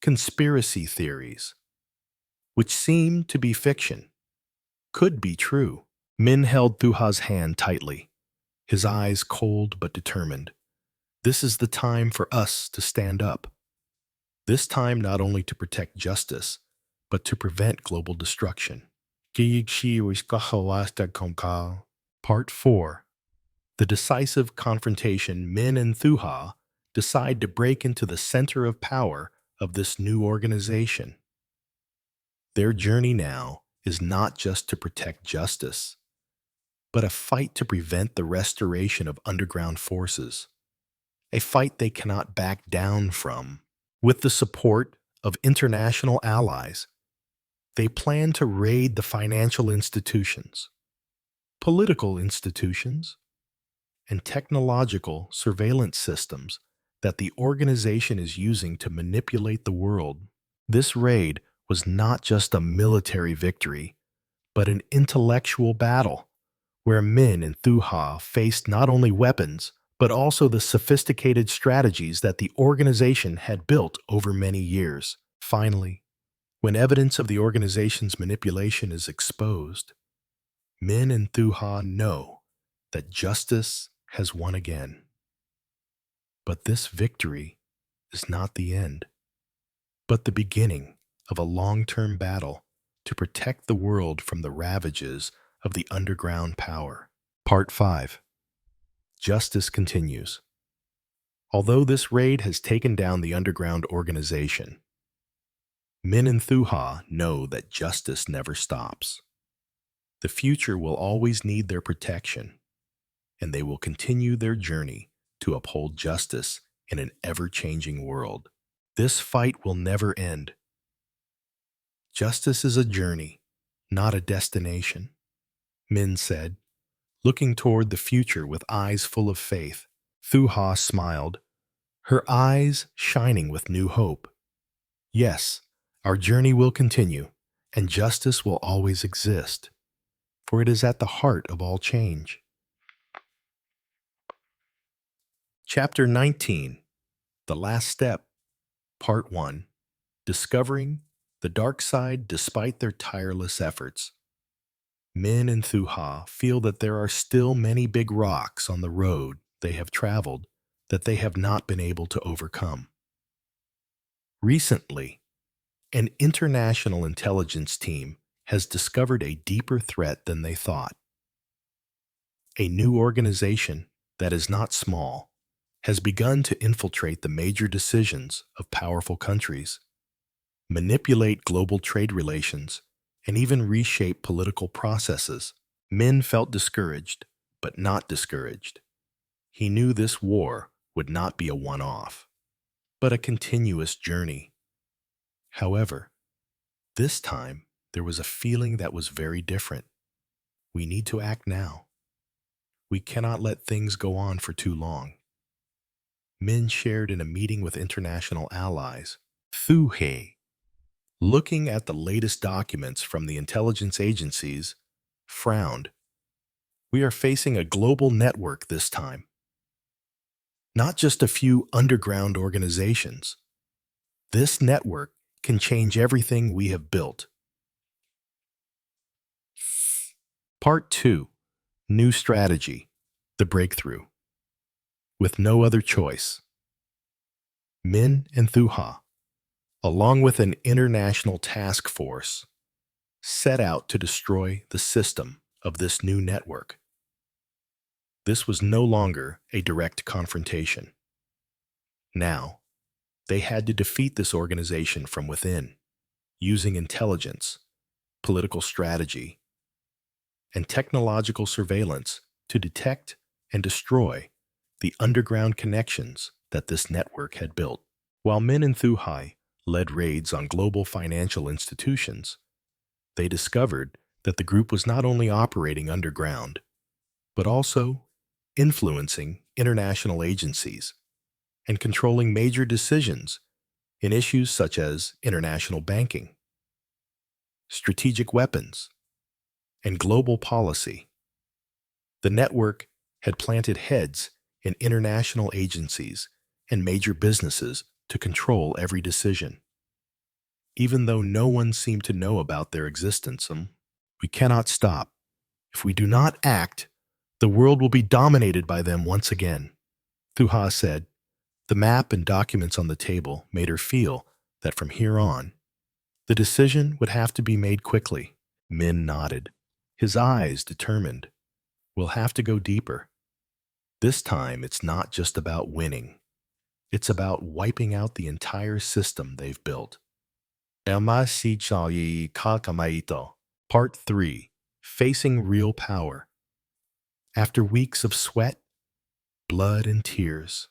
Conspiracy theories, which seemed to be fiction, could be true. Min held Thu Ha's hand tightly, his eyes cold but determined. This is the time for us to stand up. This time not only to protect justice, but to prevent global destruction. Part 4. The decisive confrontation. Min and Thu Ha decide to break into the center of power of this new organization. Their journey now is not just to protect justice, but a fight to prevent the restoration of underground forces, a fight they cannot back down from. With the support of international allies, they plan to raid the financial institutions, political institutions, and technological surveillance systems that the organization is using to manipulate the world. This raid was not just a military victory, but an intellectual battle, where Min and Thu Ha faced not only weapons, but also the sophisticated strategies that the organization had built over many years. Finally, when evidence of the organization's manipulation is exposed, Min and Thu Ha know that justice has won again. But this victory is not the end, but the beginning of a long-term battle to protect the world from the ravages of the underground power. Part 5. Justice continues. Although this raid has taken down the underground organization, Min and Thu Ha know that justice never stops. The future will always need their protection, and they will continue their journey to uphold justice in an ever-changing world. This fight will never end. Justice is a journey, not a destination, Min said, looking toward the future with eyes full of faith. Thu Ha smiled, her eyes shining with new hope. Yes, our journey will continue, and justice will always exist, for it is at the heart of all change. Chapter 19, The Last Step, Part 1, Discovering the Dark Side Despite Their Tireless Efforts. Min and Thu-ha feel that there are still many big rocks on the road they have traveled that they have not been able to overcome. Recently, an international intelligence team has discovered a deeper threat than they thought. A new organization that is not small has begun to infiltrate the major decisions of powerful countries, manipulate global trade relations, and even reshape political processes. Min felt discouraged, but not discouraged. He knew this war would not be a one-off, but a continuous journey. However, this time there was a feeling that was very different. We need to act now. We cannot let things go on for too long. Min shared in a meeting with international allies. Thu-he, looking at the latest documents from the intelligence agencies, frowned. We are facing a global network this time. Not just a few underground organizations. This network can change everything we have built. Part 2, New Strategy, The Breakthrough. With no other choice, Min and Thu-ha, along with an international task force, set out to destroy the system of this new network. This was no longer a direct confrontation. Now, they had to defeat this organization from within, using intelligence, political strategy, and technological surveillance to detect and destroy the underground connections that this network had built. While Min and Thu-ha led raids on global financial institutions, they discovered that the group was not only operating underground, but also influencing international agencies and controlling major decisions in issues such as international banking, strategic weapons, and global policy. The network had planted heads in international agencies and major businesses to control every decision. Even though no one seemed to know about their existence, we cannot stop. If we do not act, the world will be dominated by them once again, Thu-ha said. The map and documents on the table made her feel that from here on, the decision would have to be made quickly. Min nodded, his eyes determined. We'll have to go deeper. This time, it's not just about winning. It's about wiping out the entire system they've built. Part 3, Facing Real Power. After weeks of sweat, blood, and tears,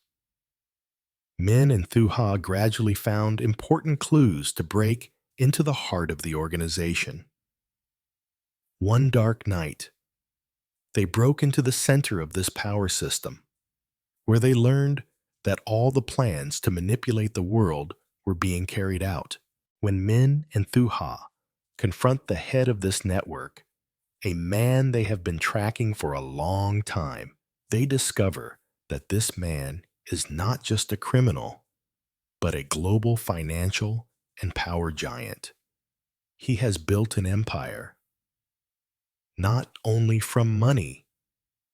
Min and Thu-ha gradually found important clues to break into the heart of the organization. One dark night, they broke into the center of this power system, where they learned that all the plans to manipulate the world were being carried out. When Min and Thu-ha confront the head of this network, a man they have been tracking for a long time, they discover that this man is not just a criminal, but a global financial and power giant. He has built an empire, not only from money,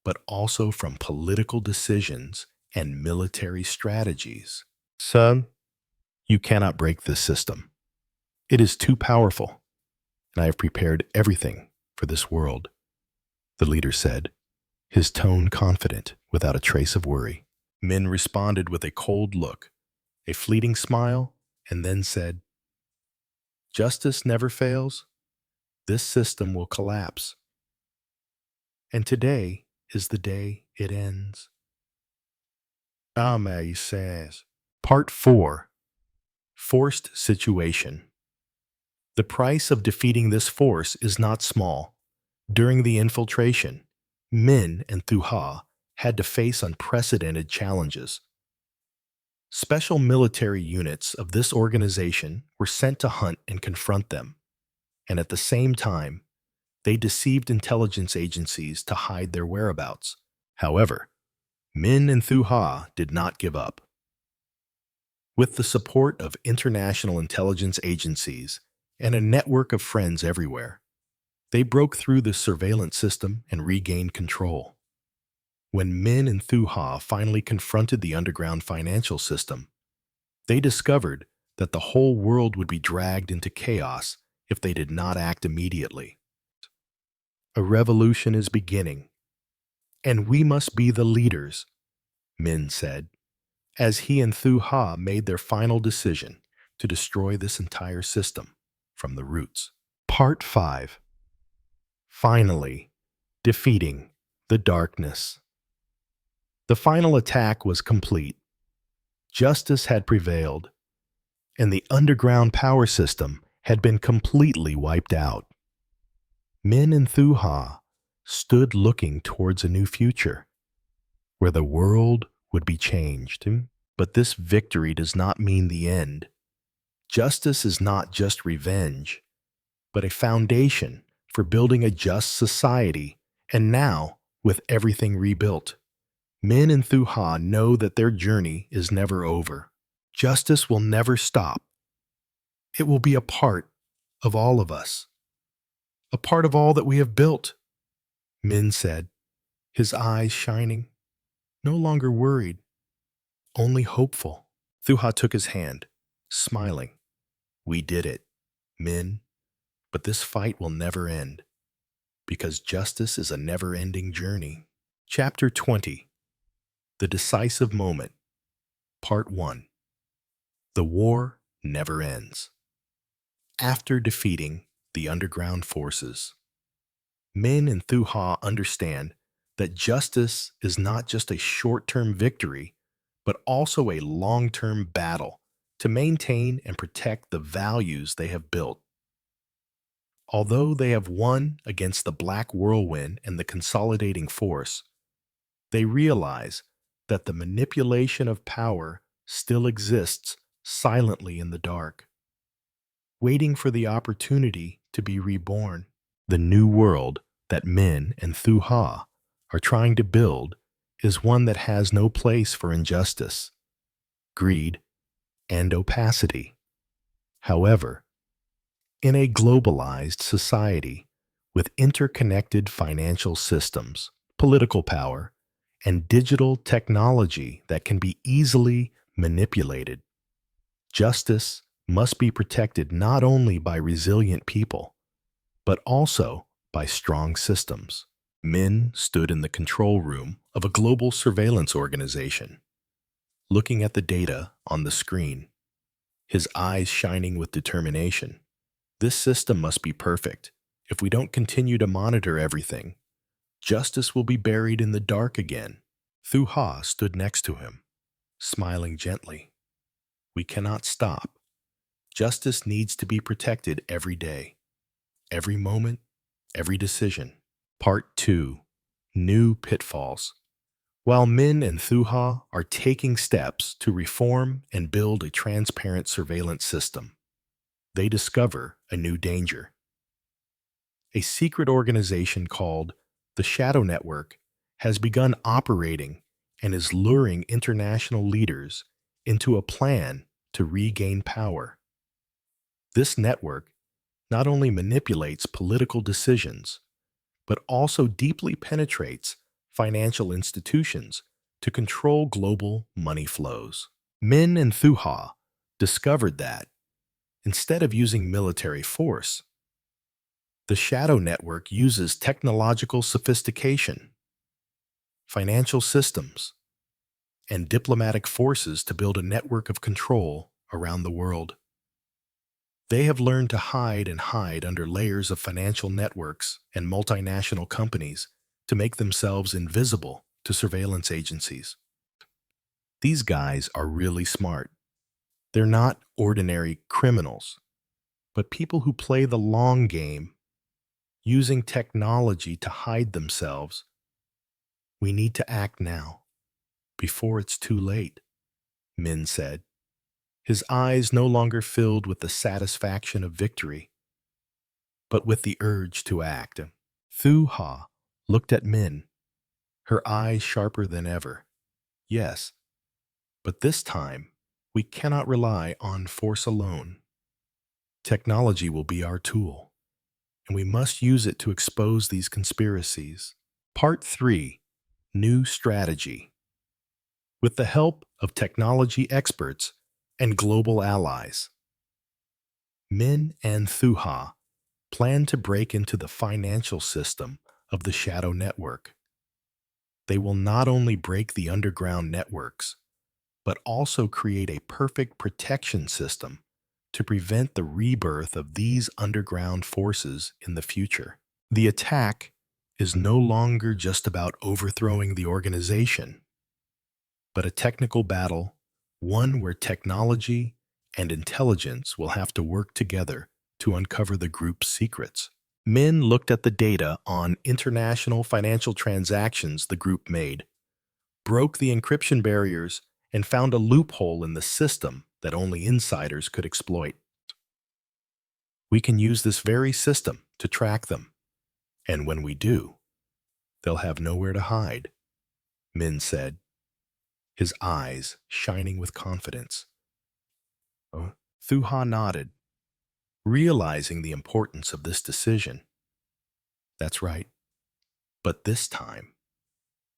but also from political decisions and military strategies. Son, you cannot break this system. It is too powerful, and I have prepared everything for this world, the leader said, his tone confident without a trace of worry. Min responded with a cold look, a fleeting smile, and then said, "Justice never fails. This system will collapse. And today is the day it ends." Ame says. Part 4, Forced Situation. The price of defeating this force is not small. During the infiltration, Min and Thu-ha had to face unprecedented challenges. Special military units of this organization were sent to hunt and confront them, and at the same time, they deceived intelligence agencies to hide their whereabouts. However, Min and Thu Ha did not give up. With the support of international intelligence agencies and a network of friends everywhere, they broke through the surveillance system and regained control. When Min and Thu Ha finally confronted the underground financial system, they discovered that the whole world would be dragged into chaos if they did not act immediately. A revolution is beginning, and we must be the leaders, Min said, as he and Thu Ha made their final decision to destroy this entire system from the roots. Part 5. Finally, defeating the darkness. The final attack was complete. Justice had prevailed, and the underground power system had been completely wiped out. Min and Thu Ha stood looking towards a new future, where the world would be changed. But this victory does not mean the end. Justice is not just revenge, but a foundation for building a just society, and now, with everything rebuilt, Min and Thu Ha know that their journey is never over. Justice will never stop. It will be a part of all of us, a part of all that we have built, Min said, his eyes shining, no longer worried, only hopeful. Thu Ha took his hand, smiling. We did it, Min, but this fight will never end, because justice is a never-ending journey. Chapter 20. The Decisive Moment. Part 1. The war never ends. After defeating the underground forces, Min and Thu Ha understand that justice is not just a short-term victory, but also a long-term battle to maintain and protect the values they have built. Although they have won against the Black Whirlwind and the Consolidating Force, they realize that the manipulation of power still exists silently in the dark, waiting for the opportunity to be reborn. The new world that Min and Thu Ha are trying to build is one that has no place for injustice, greed, and opacity. However, in a globalized society with interconnected financial systems, political power, and digital technology that can be easily manipulated, justice must be protected not only by resilient people, but also by strong systems. Min stood in the control room of a global surveillance organization, looking at the data on the screen, his eyes shining with determination. This system must be perfect. If we don't continue to monitor everything, justice will be buried in the dark again. Thu Ha stood next to him, smiling gently. We cannot stop. Justice needs to be protected every day, every moment, every decision. Part 2. New Pitfalls. While Min and Thu Ha are taking steps to reform and build a transparent surveillance system, they discover a new danger. A secret organization called the Shadow Network has begun operating and is luring international leaders into a plan to regain power. This network not only manipulates political decisions, but also deeply penetrates financial institutions to control global money flows. Min and Thu Ha discovered that, instead of using military force, the Shadow Network uses technological sophistication, financial systems, and diplomatic forces to build a network of control around the world. They have learned to hide under layers of financial networks and multinational companies to make themselves invisible to surveillance agencies. These guys are really smart. They're not ordinary criminals, but people who play the long game, using technology to hide themselves. We need to act now, before it's too late, Min said, his eyes no longer filled with the satisfaction of victory, but with the urge to act. Thu Ha looked at Min, her eyes sharper than ever. Yes, but this time we cannot rely on force alone. Technology will be our tool, and we must use it to expose these conspiracies. Part 3. New Strategy. With the help of technology experts and global allies, Min and Thu Ha plan to break into the financial system of the Shadow Network. They will not only break the underground networks, but also create a perfect protection system to prevent the rebirth of these underground forces in the future. The attack is no longer just about overthrowing the organization, but a technical battle, one where technology and intelligence will have to work together to uncover the group's secrets. Min looked at the data on international financial transactions the group made, broke the encryption barriers, and found a loophole in the system that only insiders could exploit. We can use this very system to track them, and when we do, they'll have nowhere to hide, Min said, his eyes shining with confidence. Thu Ha nodded, realizing the importance of this decision. That's right, but this time,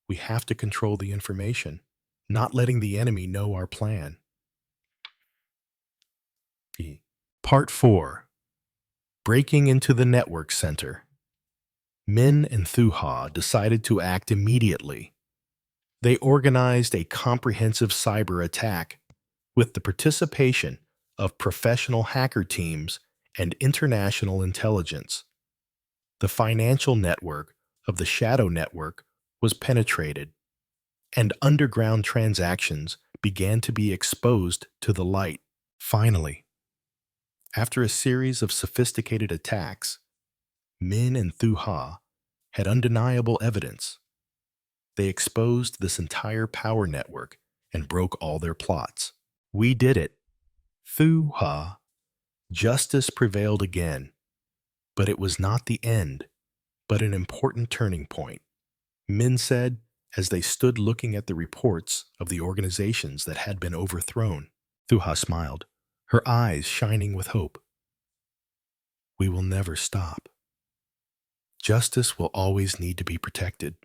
we have to control the information, not letting the enemy know our plan. Part 4. Breaking into the network center. Min and Thu Ha decided to act immediately. They organized a comprehensive cyber attack with the participation of professional hacker teams and international intelligence. The financial network of the Shadow Network was penetrated, and underground transactions began to be exposed to the light. Finally, after a series of sophisticated attacks, Min and Thu Ha had undeniable evidence. They exposed this entire power network and broke all their plots. We did it. Thu Ha. Justice prevailed again, but it was not the end, but an important turning point, Min said as they stood looking at the reports of the organizations that had been overthrown. Thu Ha smiled, her eyes shining with hope. We will never stop. Justice will always need to be protected,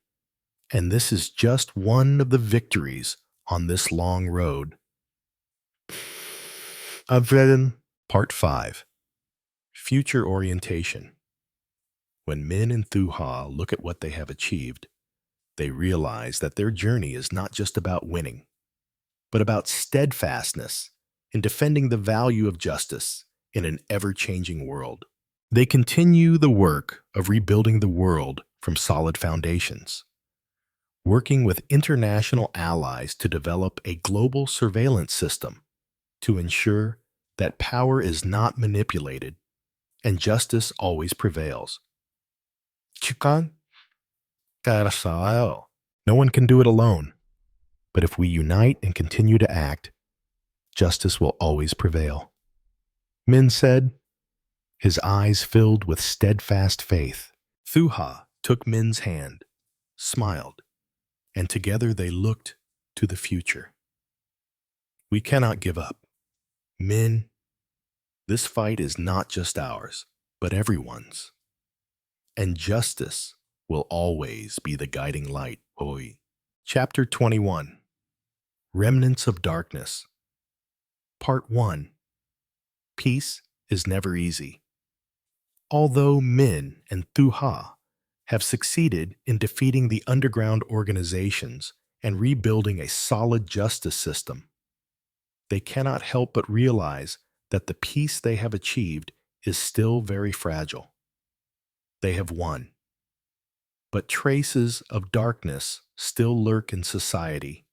and this is just one of the victories on this long road. Part 5. Future Orientation. When Min and Thu Ha look at what they have achieved, they realize that their journey is not just about winning, but about steadfastness in defending the value of justice in an ever-changing world. They continue the work of rebuilding the world from solid foundations, working with international allies to develop a global surveillance system to ensure that power is not manipulated and justice always prevails. No one can do it alone, but if we unite and continue to act, justice will always prevail. Min said, his eyes filled with steadfast faith. Thu Ha took Min's hand, smiled, and together they looked to the future. We cannot give up. Min, this fight is not just ours, but everyone's. And justice will always be the guiding light. Chapter 21. Remnants of Darkness. Part 1. Peace is never easy. Although Min and Thu Ha have succeeded in defeating the underground organizations and rebuilding a solid justice system, they cannot help but realize that the peace they have achieved is still very fragile. They have won, but traces of darkness still lurk in society,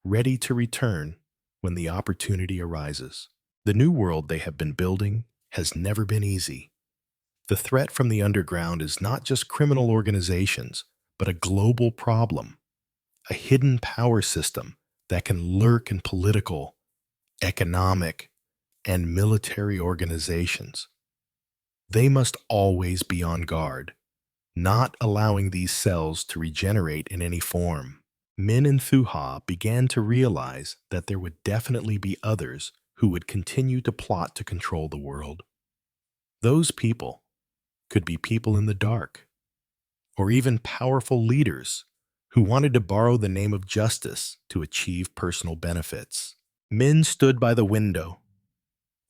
ready to return when the opportunity arises. The new world they have been building has never been easy. The threat from the underground is not just criminal organizations, but a global problem, a hidden power system that can lurk in political, economic, and military organizations. They must always be on guard, not allowing these cells to regenerate in any form. Min and Thuha began to realize that there would definitely be others who would continue to plot to control the world. Those people could be people in the dark, or even powerful leaders who wanted to borrow the name of justice to achieve personal benefits. Min stood by the window,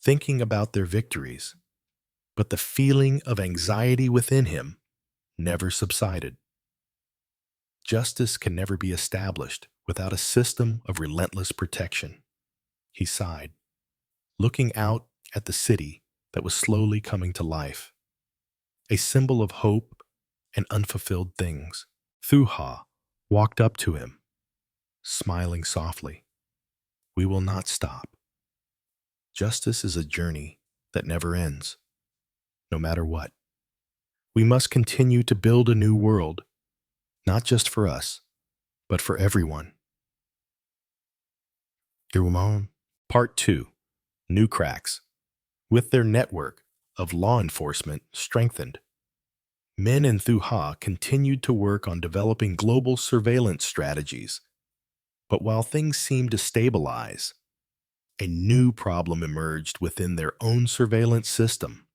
thinking about their victories, but the feeling of anxiety within him never subsided. Justice can never be established without a system of relentless protection. He sighed, looking out at the city that was slowly coming to life, a symbol of hope and unfulfilled things. Thuha walked up to him, smiling softly. We will not stop. Justice is a journey that never ends, no matter what. We must continue to build a new world, not just for us, but for everyone. Irumon. Part 2. New Cracks. With their network of law enforcement strengthened, Min and Thuha continued to work on developing global surveillance strategies. But while things seemed to stabilize, a new problem emerged within their own surveillance system.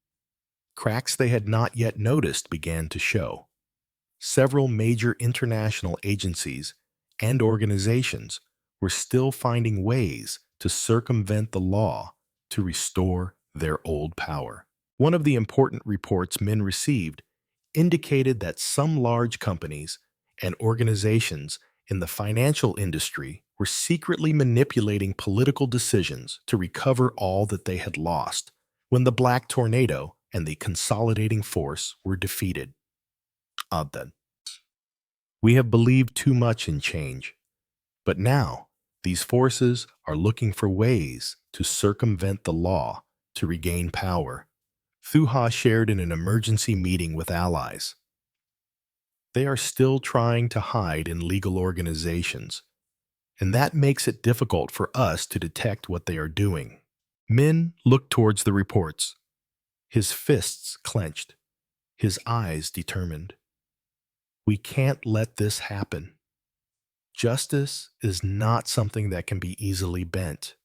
Cracks they had not yet noticed began to show. Several major international agencies and organizations were still finding ways to circumvent the law to restore their old power. One of the important reports Min received indicated that some large companies and organizations in the financial industry were secretly manipulating political decisions to recover all that they had lost when the Black Tornado and the Consolidating Force were defeated. Then. We have believed too much in change, but now these forces are looking for ways to circumvent the law to regain power. Thuha shared in an emergency meeting with allies. They are still trying to hide in legal organizations, and that makes it difficult for us to detect what they are doing. Min looked towards the reports, his fists clenched, his eyes determined. We can't let this happen. Justice is not something that can be easily bent.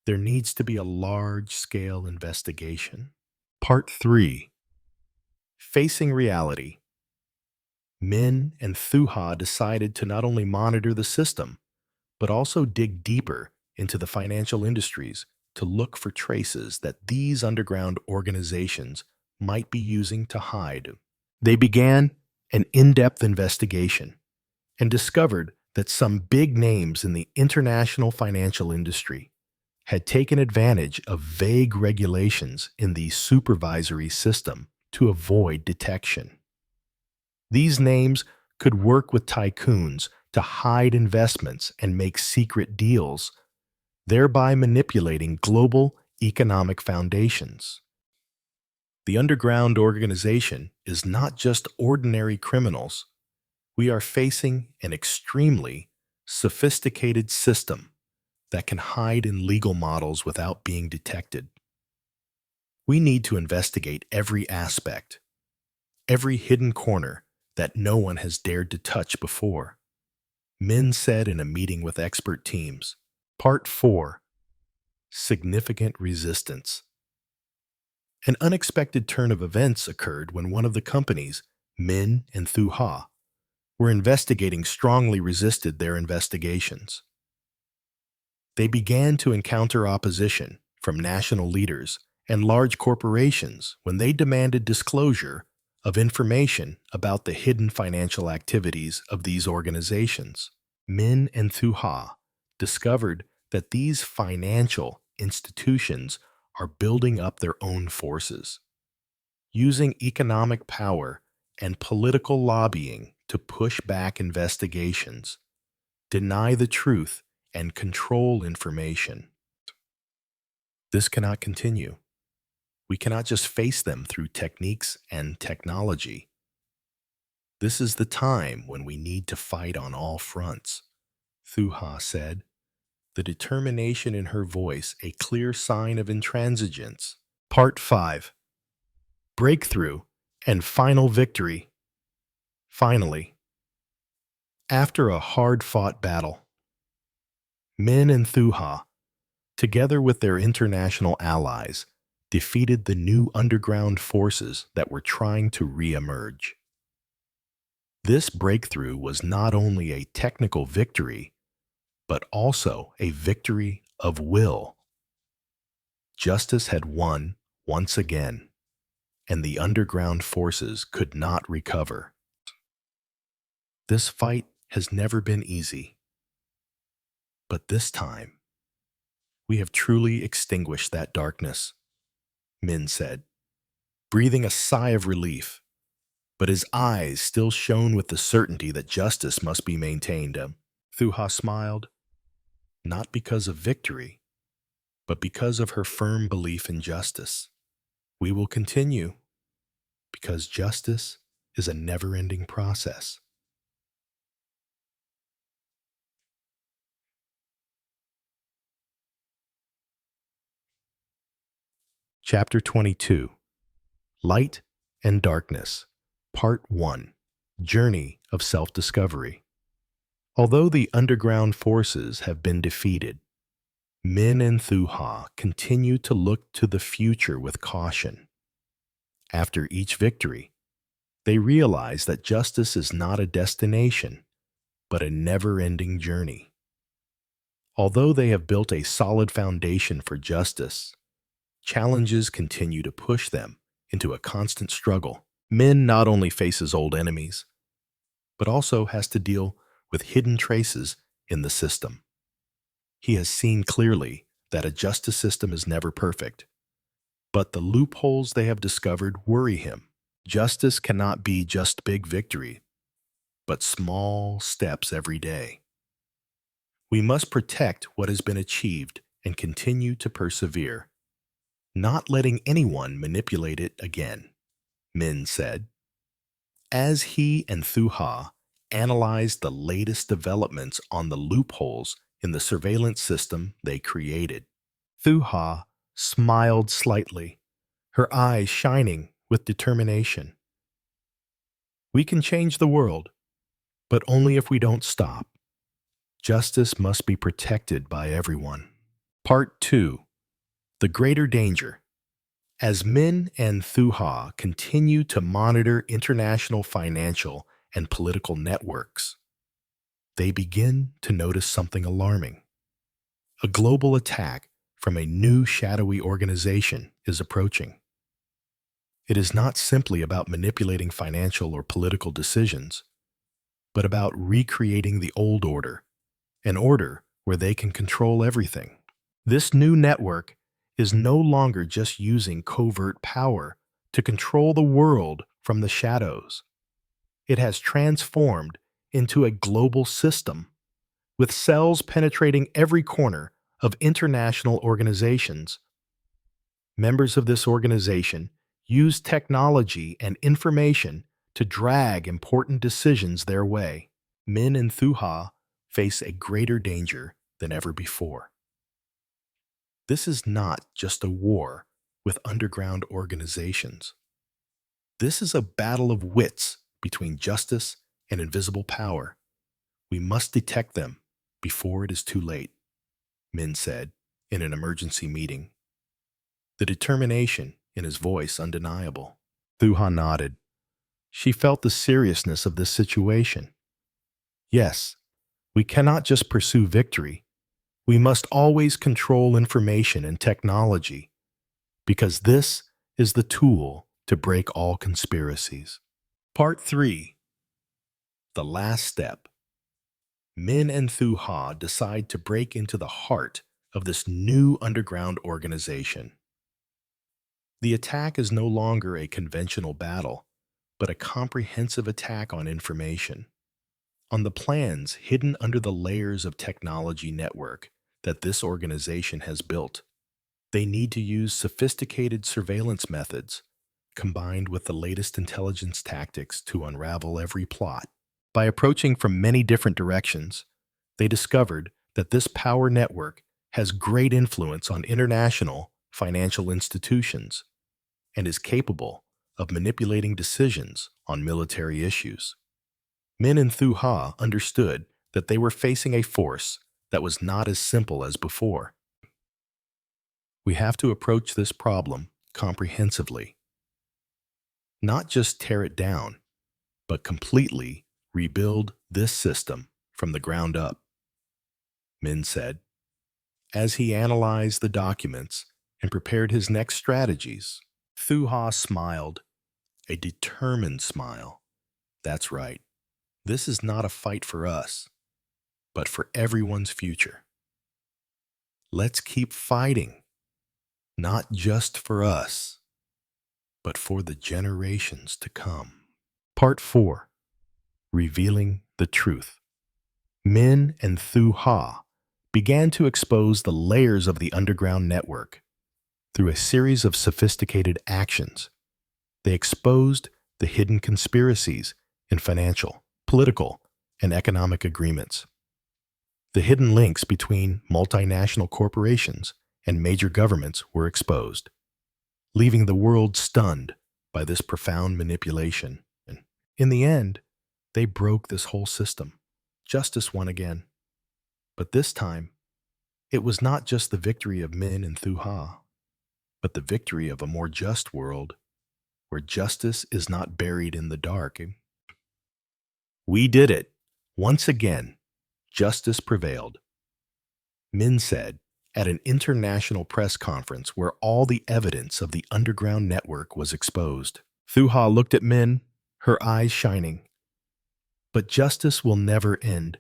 There needs to be a large-scale investigation. Part 3. Facing Reality. Min and Thuha decided to not only monitor the system, but also dig deeper into the financial industries to look for traces that these underground organizations might be using to hide. They began an in-depth investigation and discovered that some big names in the international financial industry had taken advantage of vague regulations in the supervisory system to avoid detection. These names could work with tycoons to hide investments and make secret deals, thereby manipulating global economic foundations. The underground organization is not just ordinary criminals. We are facing an extremely sophisticated system that can hide in legal models without being detected. We need to investigate every aspect, every hidden corner that no one has dared to touch before, Min said in a meeting with expert teams. Part 4. Significant Resistance. An unexpected turn of events occurred when one of the companies, Min and Thuha, were investigating strongly resisted their investigations. They began to encounter opposition from national leaders and large corporations when they demanded disclosure of information about the hidden financial activities of these organizations. Min and Thuha discovered that these financial institutions are building up their own forces, using economic power and political lobbying to push back investigations, deny the truth, and control information. This cannot continue. We cannot just face them through techniques and technology. This is the time when we need to fight on all fronts, Thuha said. the determination in her voice a clear sign of intransigence. Part 5. Breakthrough and Final Victory. Finally, after a hard-fought battle, Min and Thuha, together with their international allies, defeated the new underground forces that were trying to re-emerge. This breakthrough was not only a technical victory, but also a victory of will. Justice had won once again, and the underground forces could not recover. This fight has never been easy, but this time, we have truly extinguished that darkness, Min said, breathing a sigh of relief, but his eyes still shone with the certainty that justice must be maintained. Thuha smiled, not because of victory, but because of her firm belief in justice. We will continue, because justice is a never-ending process. Chapter 22. Light and Darkness, Part 1. Journey of Self-Discovery. Although the underground forces have been defeated, Min and Thuha continue to look to the future with caution. After each victory, they realize that justice is not a destination, but a never-ending journey. Although they have built a solid foundation for justice, challenges continue to push them into a constant struggle. Min not only faces old enemies, but also has to deal with hidden traces in the system. He has seen clearly that a justice system is never perfect, but the loopholes they have discovered worry him. Justice cannot be just big victory, but small steps every day. We must protect what has been achieved and continue to persevere, not letting anyone manipulate it again, Min said. As he and Thuha analyzed the latest developments on the loopholes in the surveillance system they created, Thuha smiled slightly, her eyes shining with determination. We can change the world, but only if we don't stop. Justice must be protected by everyone. Part 2. The Greater Danger. As Min and Thuha continue to monitor international financial and political networks, they begin to notice something alarming. A global attack from a new shadowy organization is approaching. It is not simply about manipulating financial or political decisions, but about recreating the old order, an order where they can control everything. This new network is no longer just using covert power to control the world from the shadows. It has transformed into a global system, with cells penetrating every corner of international organizations. Members of this organization use technology and information to drag important decisions their way. Min and Thuha face a greater danger than ever before. This is not just a war with underground organizations. This is a battle of wits between justice and invisible power. We must detect them before it is too late, Min said in an emergency meeting, the determination in his voice undeniable. Thuha nodded. She felt the seriousness of this situation. Yes, we cannot just pursue victory. We must always control information and technology, because this is the tool to break all conspiracies. Part 3. The Last Step. Min and Thuha decide to break into the heart of this new underground organization. The attack is no longer a conventional battle, but a comprehensive attack on information, on the plans hidden under the layers of technology network that this organization has built. They need to use sophisticated surveillance methods combined with the latest intelligence tactics to unravel every plot. By approaching from many different directions, they discovered that this power network has great influence on international financial institutions and is capable of manipulating decisions on military issues. Min and Thu Ha understood that they were facing a force that was not as simple as before. We have to approach this problem comprehensively, not just tear it down, but completely rebuild this system from the ground up, Min said, as he analyzed the documents and prepared his next strategies. Thu Ha smiled, a determined smile. That's right. This is not a fight for us, but for everyone's future. Let's keep fighting, not just for us, but for the generations to come. Part 4. Revealing the Truth. Min and Thu Ha began to expose the layers of the underground network. Through a series of sophisticated actions, they exposed the hidden conspiracies in financial, political, and economic agreements. The hidden links between multinational corporations and major governments were exposed, leaving the world stunned by this profound manipulation. In the end, they broke this whole system. Justice won again. But this time, it was not just the victory of Min and Thu Ha, but the victory of a more just world where justice is not buried in the dark. We did it. Once again, justice prevailed, Min said at an international press conference where all the evidence of the underground network was exposed. Thu Ha looked at Min, her eyes shining. But justice will never end.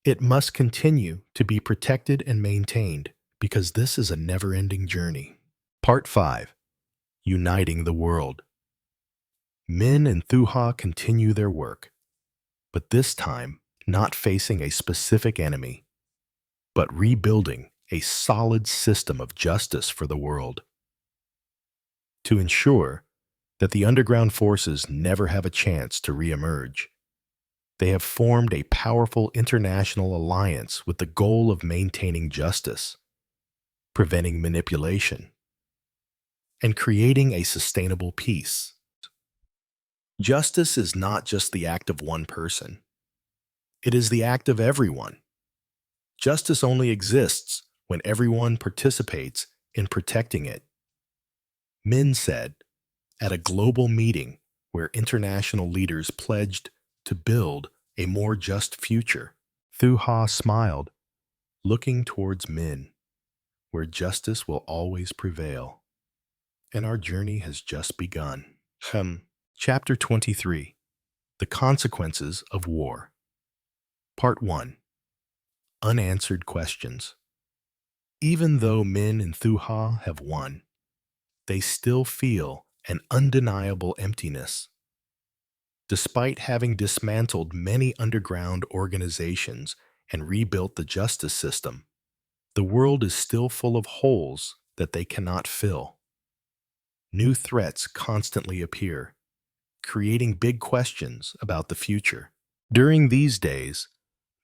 It must continue to be protected and maintained because this is a never-ending journey. Part 5. Uniting the World. Min and Thu Ha continue their work, but this time not facing a specific enemy, but rebuilding a solid system of justice for the world. To ensure that the underground forces never have a chance to re-emerge, they have formed a powerful international alliance with the goal of maintaining justice, preventing manipulation, and creating a sustainable peace. Justice is not just the act of one person. It is the act of everyone. Justice only exists when everyone participates in protecting it. Min said at a global meeting where international leaders pledged to build a more just future. Thu Ha smiled, looking towards Min, where justice will always prevail. And our journey has just begun. Chapter 23. The Consequences of War. Part 1. Unanswered Questions. Even though Min and Thu Ha have won, they still feel an undeniable emptiness. Despite having dismantled many underground organizations and rebuilt the justice system, the world is still full of holes that they cannot fill. New threats constantly appear, creating big questions about the future. During these days,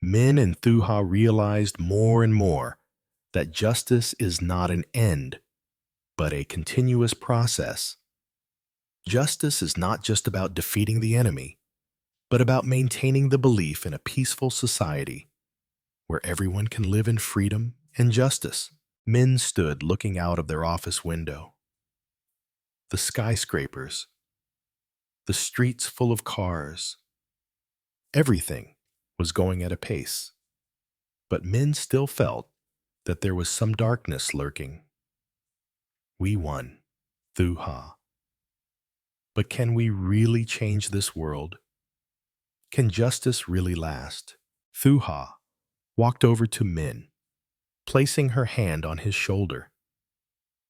Min and Thu Ha realized more and more that justice is not an end, but a continuous process. Justice is not just about defeating the enemy, but about maintaining the belief in a peaceful society where everyone can live in freedom and justice. Min stood looking out of their office window. The skyscrapers, the streets full of cars, everything was going at a pace. But Min still felt that there was some darkness lurking. We won, Thu Ha. But can we really change this world? Can justice really last? Thu Ha walked over to Min, placing her hand on his shoulder.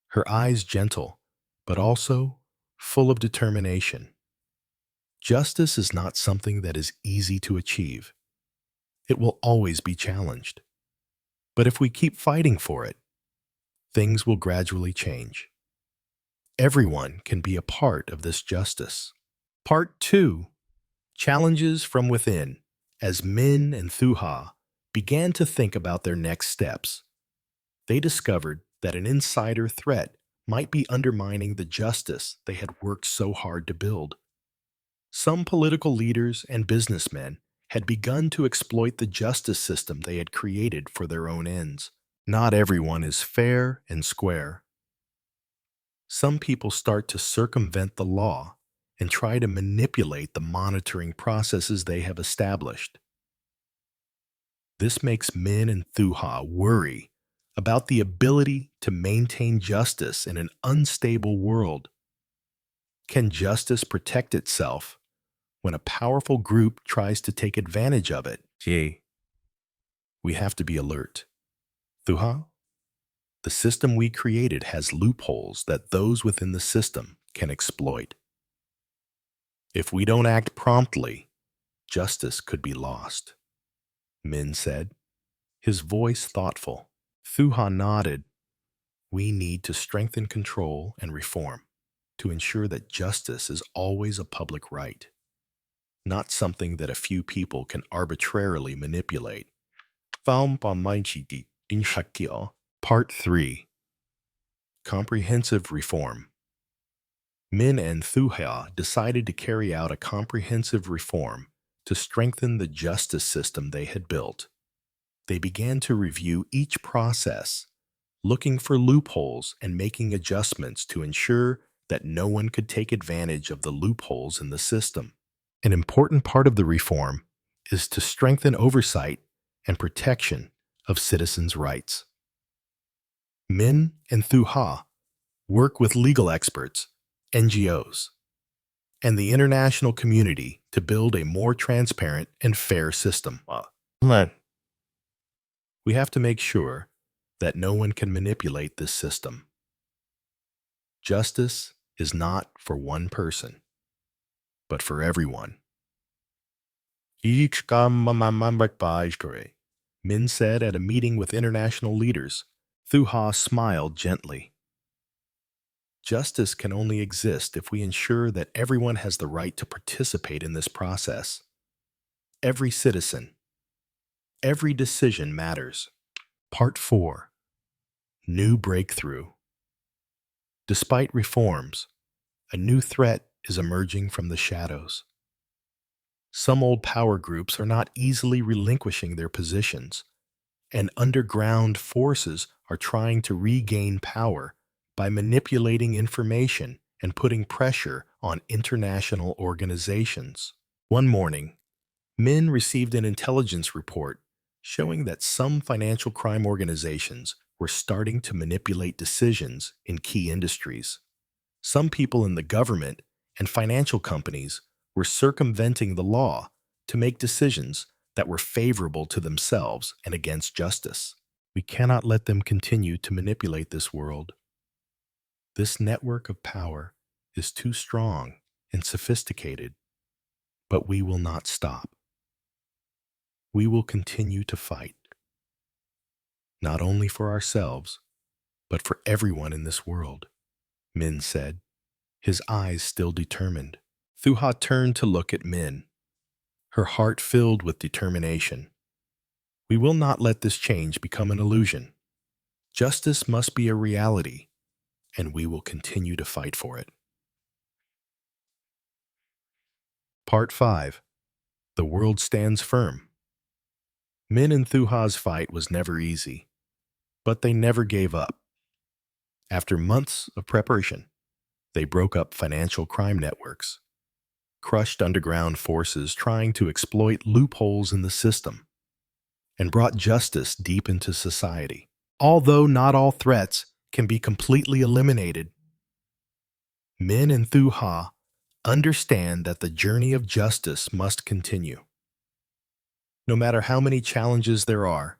Her eyes gentle, but also full of determination. Justice is not something that is easy to achieve. It will always be challenged. But if we keep fighting for it, things will gradually change. Everyone can be a part of this justice. Part 2. Challenges from within, as Min and Thu Ha began to think about their next steps. They discovered that an insider threat might be undermining the justice they had worked so hard to build. Some political leaders and businessmen had begun to exploit the justice system they had created for their own ends. Not everyone is fair and square. Some people start to circumvent the law and try to manipulate the monitoring processes they have established. This makes Min and Thuha worry about the ability to maintain justice in an unstable world. Can justice protect itself when a powerful group tries to take advantage of it? Gee, we have to be alert. Thuha, the system we created has loopholes that those within the system can exploit. If we don't act promptly, justice could be lost, Min said, his voice thoughtful. Thuha nodded. We need to strengthen control and reform to ensure that justice is always a public right, not something that a few people can arbitrarily manipulate. Part 3. Comprehensive Reform. Min and Thuha decided to carry out a comprehensive reform to strengthen the justice system they had built. They began to review each process, looking for loopholes and making adjustments to ensure that no one could take advantage of the loopholes in the system. An important part of the reform is to strengthen oversight and protection of citizens' rights. Min and Thuha work with legal experts, NGOs, and the international community to build a more transparent and fair system. We have to make sure that no one can manipulate this system. Justice is not for one person, but for everyone. Min said at a meeting with international leaders. Thuha smiled gently. Justice can only exist if we ensure that everyone has the right to participate in this process. Every citizen, every decision matters. Part 4. New Breakthrough. Despite reforms, a new threat is emerging from the shadows. Some old power groups are not easily relinquishing their positions, and underground forces are trying to regain power by manipulating information and putting pressure on international organizations. One morning, Min received an intelligence report showing that some financial crime organizations were starting to manipulate decisions in key industries. Some people in the government and financial companies were circumventing the law to make decisions that were favorable to themselves and against justice. We cannot let them continue to manipulate this world. This network of power is too strong and sophisticated, but we will not stop. We will continue to fight, not only for ourselves, but for everyone in this world, Min said, his eyes still determined. Thuha turned to look at Min, her heart filled with determination. We will not let this change become an illusion. Justice must be a reality, and we will continue to fight for it. Part 5. The World Stands Firm. Min and Thuha's fight was never easy, but they never gave up. After months of preparation, they broke up financial crime networks, crushed underground forces trying to exploit loopholes in the system, and brought justice deep into society. Although not all threats can be completely eliminated, Min and Thuha understand that the journey of justice must continue. No matter how many challenges there are,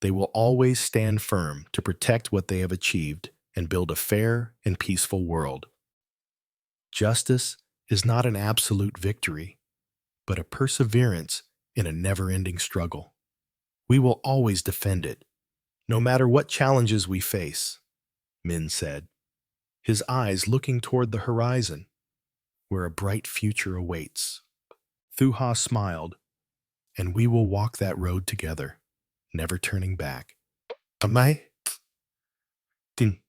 they will always stand firm to protect what they have achieved and build a fair and peaceful world. Justice is not an absolute victory, but a perseverance in a never-ending struggle. We will always defend it, no matter what challenges we face, Min said, his eyes looking toward the horizon, where a bright future awaits. Thuha smiled, and we will walk that road together, never turning back. Am I? Tin